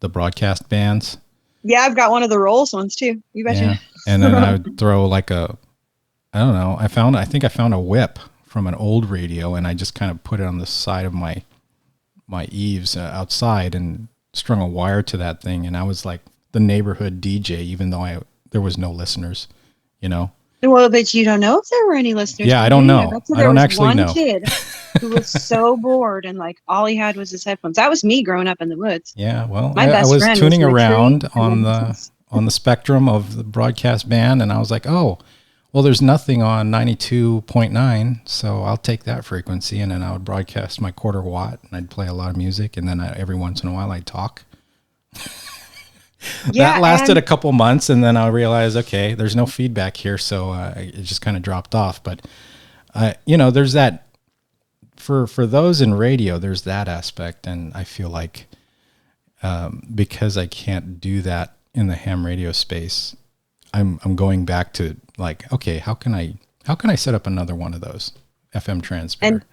the broadcast bands. Yeah, I've got one of the Rolls ones too. You betcha. Yeah. And then I would throw like I think I found a whip from an old radio, and I just kind of put it on the side of my eaves outside and strung a wire to that thing. And I was like the neighborhood DJ, even though there was no listeners, Well, but you don't know if there were any listeners. Yeah, I don't know. That's why I there don't was actually one know. kid who was so bored and like all he had was his headphones. That was me growing up in the woods. Yeah, well, My I best was friend tuning was in a around tree, on and the spectrum of the broadcast band, and I was like, oh, well, there's nothing on 92.9, so I'll take that frequency, and then I would broadcast my quarter watt, and I'd play a lot of music, and then every once in a while I'd talk. yeah, That lasted a couple months, and then I realized, okay, there's no feedback here, so it just kind of dropped off. But there's that for those in radio, there's that aspect, and I feel like because I can't do that in the ham radio space, I'm going back to like, okay, how can I set up another one of those FM transmitter? And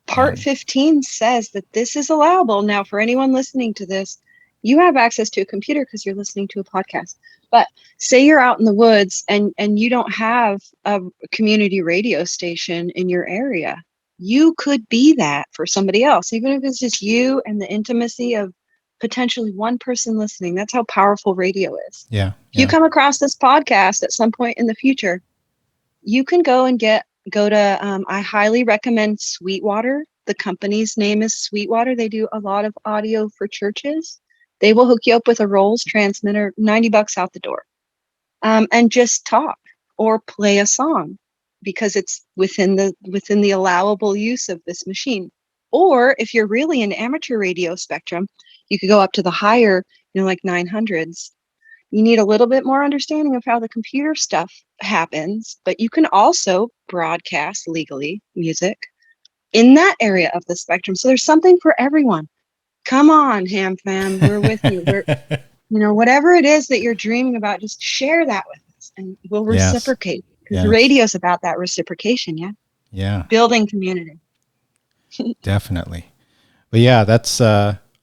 Part 15 says that this is allowable. Now, for anyone listening to this, you have access to a computer because you're listening to a podcast. But say you're out in the woods and you don't have a community radio station in your area. You could be that for somebody else, even if it's just you and the intimacy of potentially one person listening. That's how powerful radio is. Yeah. If you come across this podcast at some point in the future, you can go to, I highly recommend Sweetwater. The company's name is Sweetwater. They do a lot of audio for churches. They will hook you up with a Rolls transmitter, $90 out the door, and just talk or play a song because it's within the allowable use of this machine. Or if you're really an amateur radio spectrum, you could go up to the higher, like 900s. You need a little bit more understanding of how the computer stuff happens, but you can also broadcast legally music in that area of the spectrum. So there's something for everyone. Come on, Ham Fam, we're with you. Whatever it is that you're dreaming about, just share that with us and we'll reciprocate. Because radio's about that reciprocation, yeah? Yeah. Building community. Definitely. But yeah, that's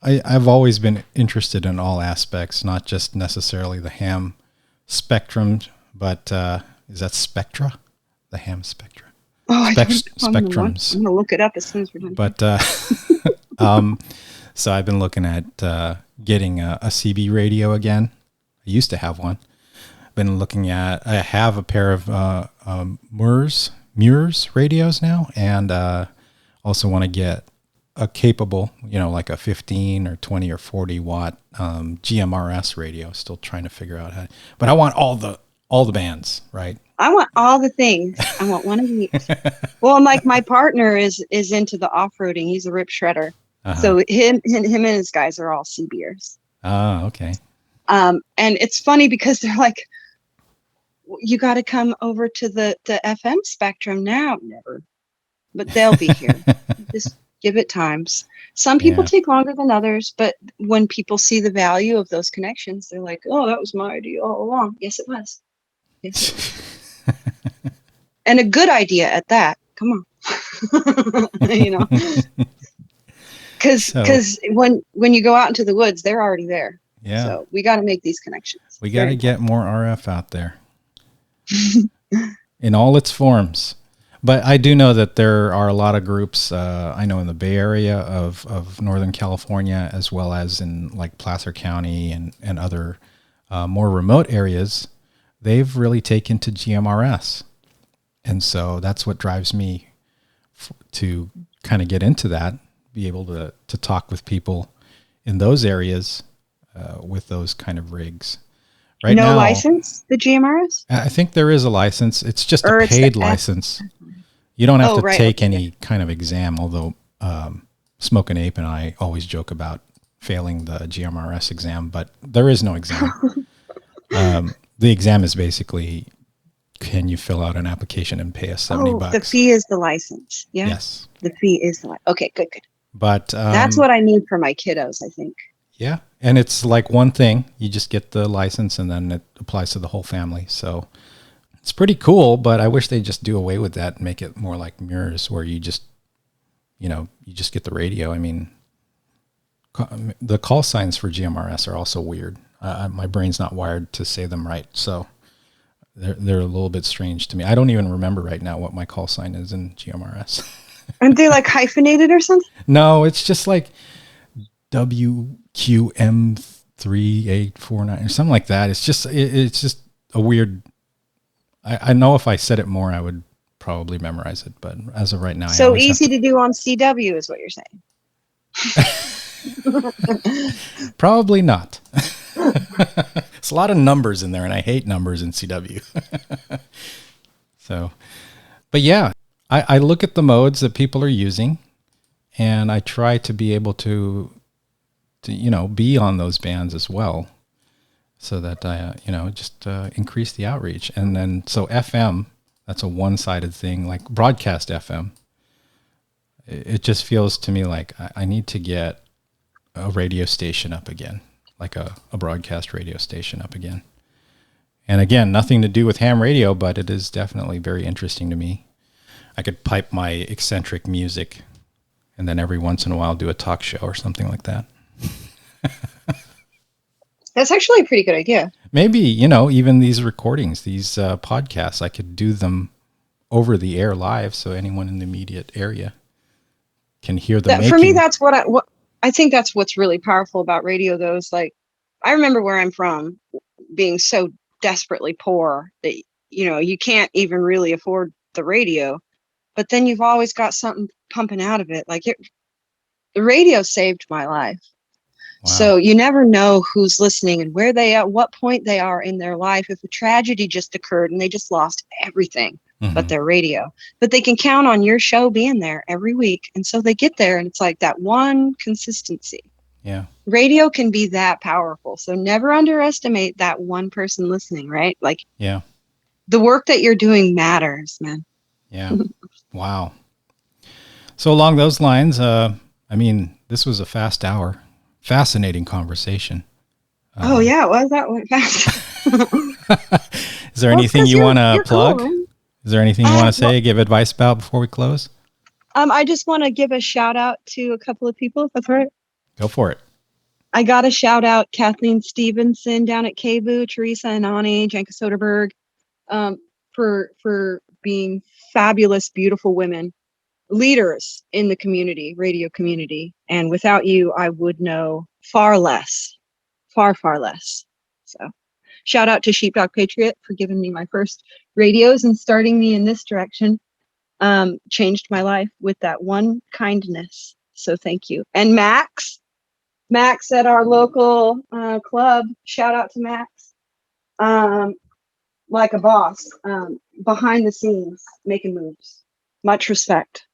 I've always been interested in all aspects, not just necessarily the ham spectrum, but is that spectra? The ham spectra. Oh, Spectrums. I'm going to look it up as soon as we're done. But so I've been looking at getting a CB radio again. I used to have one. I have a pair of Murs radios now, and also want to get a capable, like a 15 or 20 or 40 watt GMRS radio. Still trying to figure out how. But I want all the bands, right? I want all the things. I want one of each. Well, like my partner is into the off-roading. He's a rip shredder. Uh-huh. So him and his guys are all CBers. Oh, okay. And it's funny because they're like, you got to come over to the FM spectrum now. Never. But they'll be here. Just give it times. Some people take longer than others, but when people see the value of those connections, they're like, oh, that was my idea all along. Yes, it was. Yes, it was. And a good idea at that. Come on. Because when you go out into the woods, they're already there. Yeah. So we got to make these connections. We got to get more RF out there in all its forms. But I do know that there are a lot of groups, I know in the Bay Area of Northern California, as well as in like Placer County and other more remote areas, they've really taken to GMRS. And so that's what drives me to kind of get into that, be able to talk with people in those areas with those kind of rigs. Right now, license, the GMRS? I think there is a license. It's just a paid license. You don't have to take any kind of exam, although Smokin' Ape and I always joke about failing the GMRS exam, but there is no exam. The exam is basically, can you fill out an application and pay us $70? The fee is the license. Yeah. Yes. The fee is the license. Okay, good. But that's what I need for my kiddos, I think. Yeah. And it's like one thing. You just get the license and then it applies to the whole family. So it's pretty cool, but I wish they'd just do away with that and make it more like Murs, where you just get the radio. I mean, the call signs for GMRS are also weird. My brain's not wired to say them right. So they're a little bit strange to me. I don't even remember right now what my call sign is in GMRS. Aren't they like hyphenated or something? No, it's just like WQM3849 or something like that. It's just a weird I know if I said it more, I would probably memorize it. But as of right now, I So always easy to do on CW is what you're saying. Probably not. It's a lot of numbers in there, and I hate numbers in CW. So, but yeah, I look at the modes that people are using, and I try to be able to be on those bands as well, so that I just increase the outreach. And then so FM, that's a one-sided thing, like broadcast FM. It just feels to me like I need to get a radio station up again, like a broadcast radio station up again. And again, nothing to do with ham radio, but it is definitely very interesting to me. I could pipe my eccentric music and then every once in a while do a talk show or something like that. That's actually a pretty good idea. Maybe, even these recordings, these podcasts, I could do them over the air live so anyone in the immediate area can hear the making. For me, that's what I think that's what's really powerful about radio, though, is like, I remember where I'm from being so desperately poor that, you can't even really afford the radio, but then you've always got something pumping out of it. Like the radio saved my life. Wow. So you never know who's listening and where they at what point they are in their life. If a tragedy just occurred and they just lost everything but their radio, but they can count on your show being there every week. And so they get there, and it's like that one consistency. Yeah. Radio can be that powerful. So never underestimate that one person listening, right? Like, yeah, the work that you're doing matters, man. Yeah. Wow. So along those lines, this was a fast hour. Fascinating conversation. Oh yeah, was that went fast? Is there anything you want to plug? Cool. Is there anything you want to say, give advice about before we close? I just want to give a shout out to a couple of people, if that's right. Go for it. I got to shout out Kathleen Stevenson down at KBOO, Teresa Anane, Janka Soderberg, for being fabulous, beautiful women, leaders in the community, radio community. And without you, I would know far less, far less. So shout out to Sheepdog Patriot for giving me my first radios and starting me in this direction. Changed my life with that one kindness. So thank you. And Max at our local club, shout out to Max. Like a boss, behind the scenes, making moves. Much respect.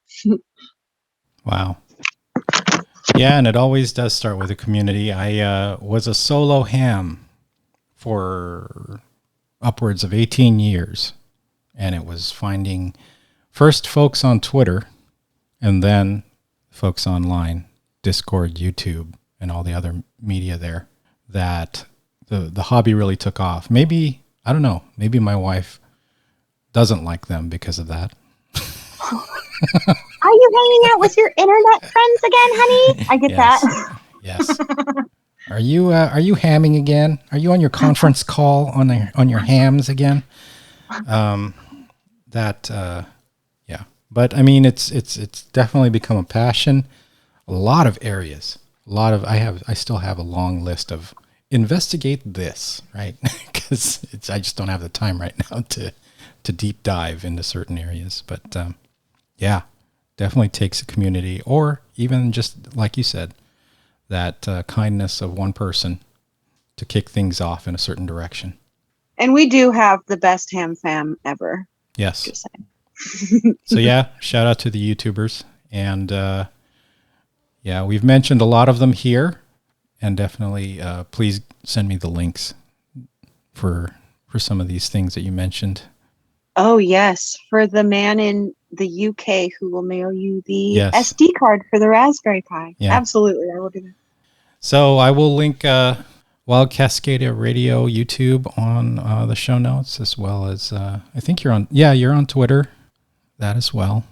Wow. Yeah, and it always does start with a community. I was a solo ham for upwards of 18 years, and it was finding first folks on Twitter and then folks online, Discord, YouTube, and all the other media there, that the hobby really took off. Maybe, I don't know, maybe my wife doesn't like them because of that. Are you hanging out with your internet friends again, honey? I get that. Yes. Are you hamming again? Are you on your conference call on your hams again? Yeah. But I mean, it's definitely become a passion. A lot of areas. I still have a long list of investigate this, right? Because I just don't have the time right now to deep dive into certain areas. But yeah, definitely takes a community, or even just like you said, that kindness of one person to kick things off in a certain direction. And we do have the best ham fam ever. Yes. Just saying. So yeah, shout out to the YouTubers. And yeah, we've mentioned a lot of them here, and definitely please send me the links for some of these things that you mentioned. Oh yes, for the man in the UK who will mail you the Yes. SD card for the Raspberry Pi. Yeah. Absolutely, I will do that. So I will link Wild Cascadia Radio YouTube on the show notes, as well as I think you're on Twitter, that as well.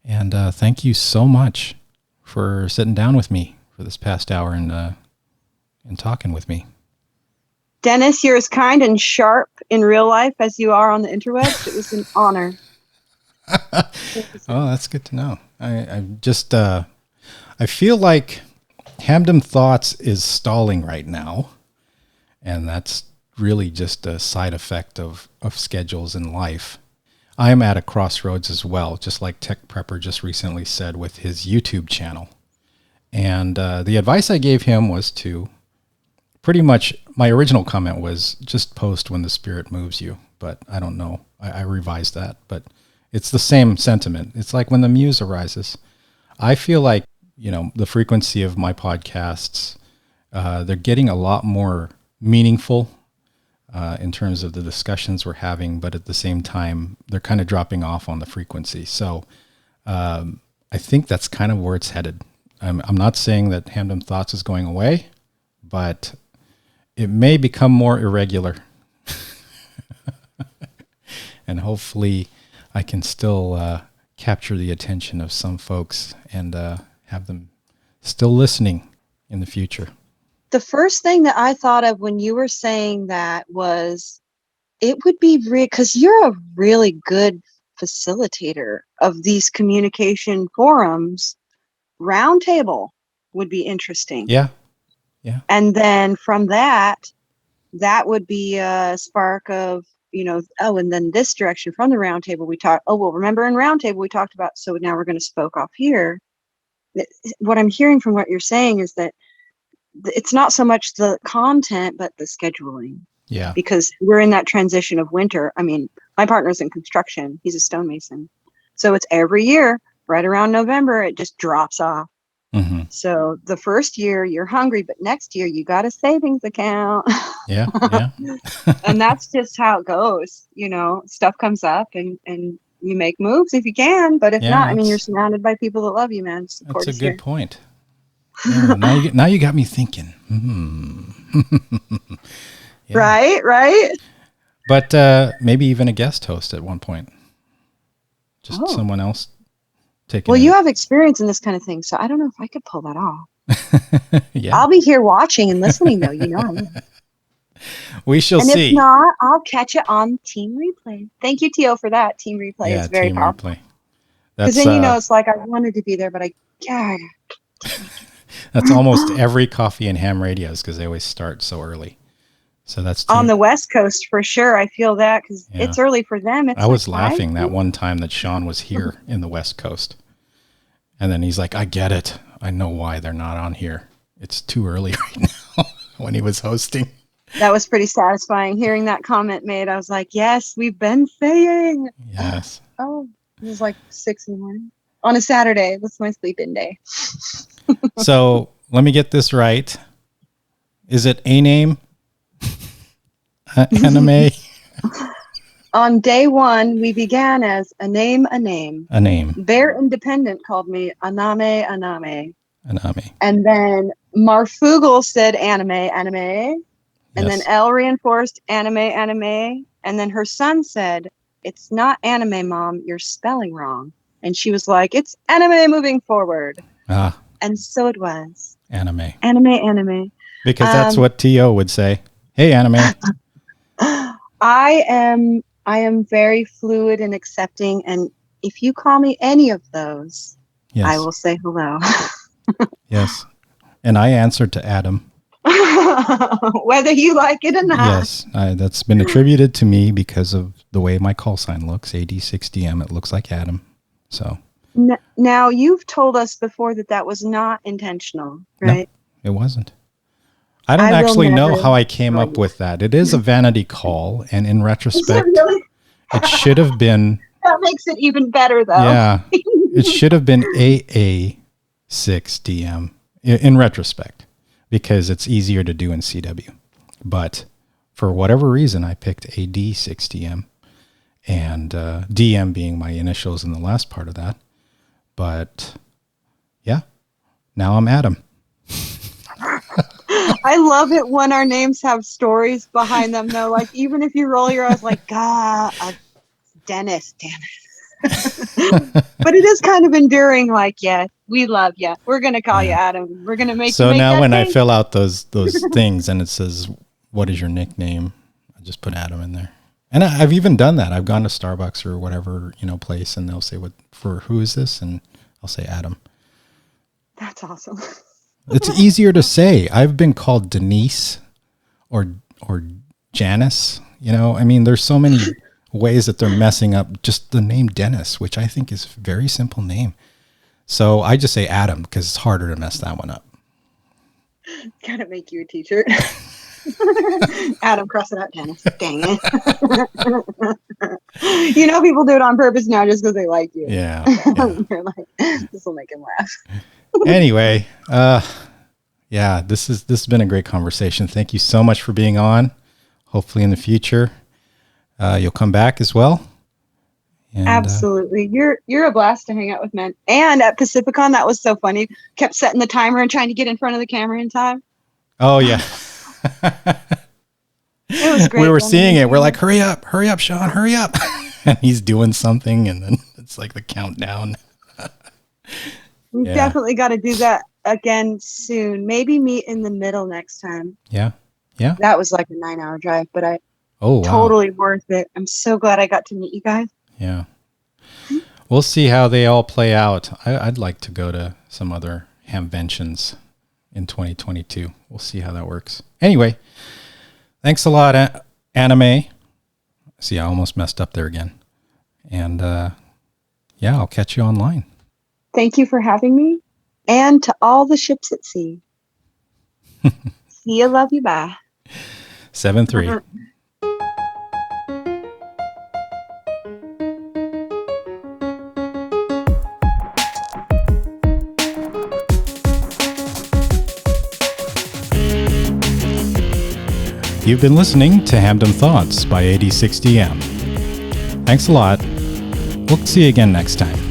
And thank you so much for sitting down with me for this past hour and talking with me. Dennis, you're as kind and sharp in real life as you are on the interwebs. It was an honor. Oh, that's good to know. I just I feel like Hamdom Thoughts is stalling right now, and that's really just a side effect of schedules in life. I'm at a crossroads as well, just like Tech Prepper just recently said with his YouTube channel. And the advice I gave him was to pretty much, my original comment was just post when the spirit moves you. But I don't know. I revised that. But it's the same sentiment. It's like when the muse arises. I feel like, the frequency of my podcasts, they're getting a lot more meaningful in terms of the discussions we're having, but at the same time, they're kind of dropping off on the frequency. So I think that's kind of where it's headed. I'm not saying that Hamdom Thoughts is going away, but it may become more irregular. And hopefully I can still capture the attention of some folks and have them still listening in the future. The first thing that I thought of when you were saying that was it would be because you're a really good facilitator of these communication forums. Roundtable would be interesting. Yeah. And then from that would be a spark of, and then this direction from the roundtable we talked. Oh, well, remember in roundtable we talked about, so now we're going to spoke off here. What I'm hearing from what you're saying is that it's not so much the content, but the scheduling. Yeah. Because we're in that transition of winter. I mean, my partner's in construction. He's a stonemason. So it's every year, right around November, it just drops off. Mm-hmm. So the first year you're hungry, but next year you got a savings account. Yeah. And that's just how it goes. Stuff comes up and you make moves if you can, but if not, I mean, you're surrounded by people that love you, man. That's a good point. Yeah, now you got me thinking. Yeah. Right. But maybe even a guest host at one point. Just someone else taking. Well, you have experience in this kind of thing, so I don't know if I could pull that off. Yeah. I'll be here watching and listening, though. We shall and see. If not, I'll catch it on Team Replay. Thank you, Tio, for that. Team Replay is very powerful. Because then it's like I wanted to be there, but that's almost every coffee and ham radios because they always start so early. So that's on the West Coast for sure. I feel that because it's early for them. I was laughing that one time that Sean was here in the West Coast. And then he's like, I get it. I know why they're not on here. It's too early right now when he was hosting. That was pretty satisfying hearing that comment made. I was like, yes, we've been saying. Yes. Oh, it was like 6 a.m. on a Saturday. That's my sleep-in day. So let me get this right. Is it a name? Anime? On day one, we began as a name. A name. Bear Independent called me Aname. Aname. And then Marfugal said anime. And then Elle reinforced anime. And then her son said, it's not anime, Mom. You're spelling wrong. And she was like, it's anime moving forward. And so it was. Anime. Because that's what T.O. would say. Hey, anime. I am very fluid and accepting. And if you call me any of those, I will say hello. Yes. And I answered to Adam. Whether you like it or not. Yes, that's been attributed to me because of the way my call sign looks, AD6DM. It looks like Adam. So now you've told us before that was not intentional, right? No, it wasn't. I don't actually know how I came up with that. It is a vanity call, and in retrospect, it should have been. That makes it even better, though. Yeah, it should have been AA6DM in retrospect, because it's easier to do in CW. But for whatever reason, I picked AD6DM, and DM being my initials in the last part of that. But yeah, now I'm Adam. I love it when our names have stories behind them, though. Like, even if you roll your eyes like, Dennis, damn it. But it is kind of enduring, like, we love you. We're going to call you Adam. We're going to make you make now that when thing. I fill out those things and it says, what is your nickname? I just put Adam in there. And I've even done that. I've gone to Starbucks or whatever, place, and they'll say, who is this? And I'll say Adam. That's awesome. It's easier to say. I've been called Denise or Janice. You know, I mean, there's so many ways that they're messing up just the name Dennis, which I think is a very simple name. So I just say Adam because it's harder to mess that one up. Gotta make you a t-shirt. Adam, cross it out, Dennis. Dang it. You know, people do it on purpose now just because they like you. Yeah. They're like, this will make him laugh. Anyway, yeah, this has been a great conversation. Thank you so much for being on. Hopefully in the future, you'll come back as well. And, absolutely. You're a blast to hang out with, man. And at Pacificon, that was so funny. Kept setting the timer and trying to get in front of the camera in time. Oh yeah. It was great. We were seeing it. We're like, hurry up, Sean, hurry up. And he's doing something and then it's like the countdown. We've definitely got to do that again soon. Maybe meet in the middle next time. Yeah. Yeah. That was like a 9-hour drive, but wow. Totally worth it. I'm so glad I got to meet you guys. Yeah. We'll see how they all play out. I'd like to go to some other hamventions in 2022. We'll see how that works. Anyway, thanks a lot, Aname. See, I almost messed up there again. And I'll catch you online. Thank you for having me. And to all the ships at sea. See you, love you, bye. 7-3. You've been listening to Hamdom Thoughts by 8060M. Thanks a lot. We'll see you again next time.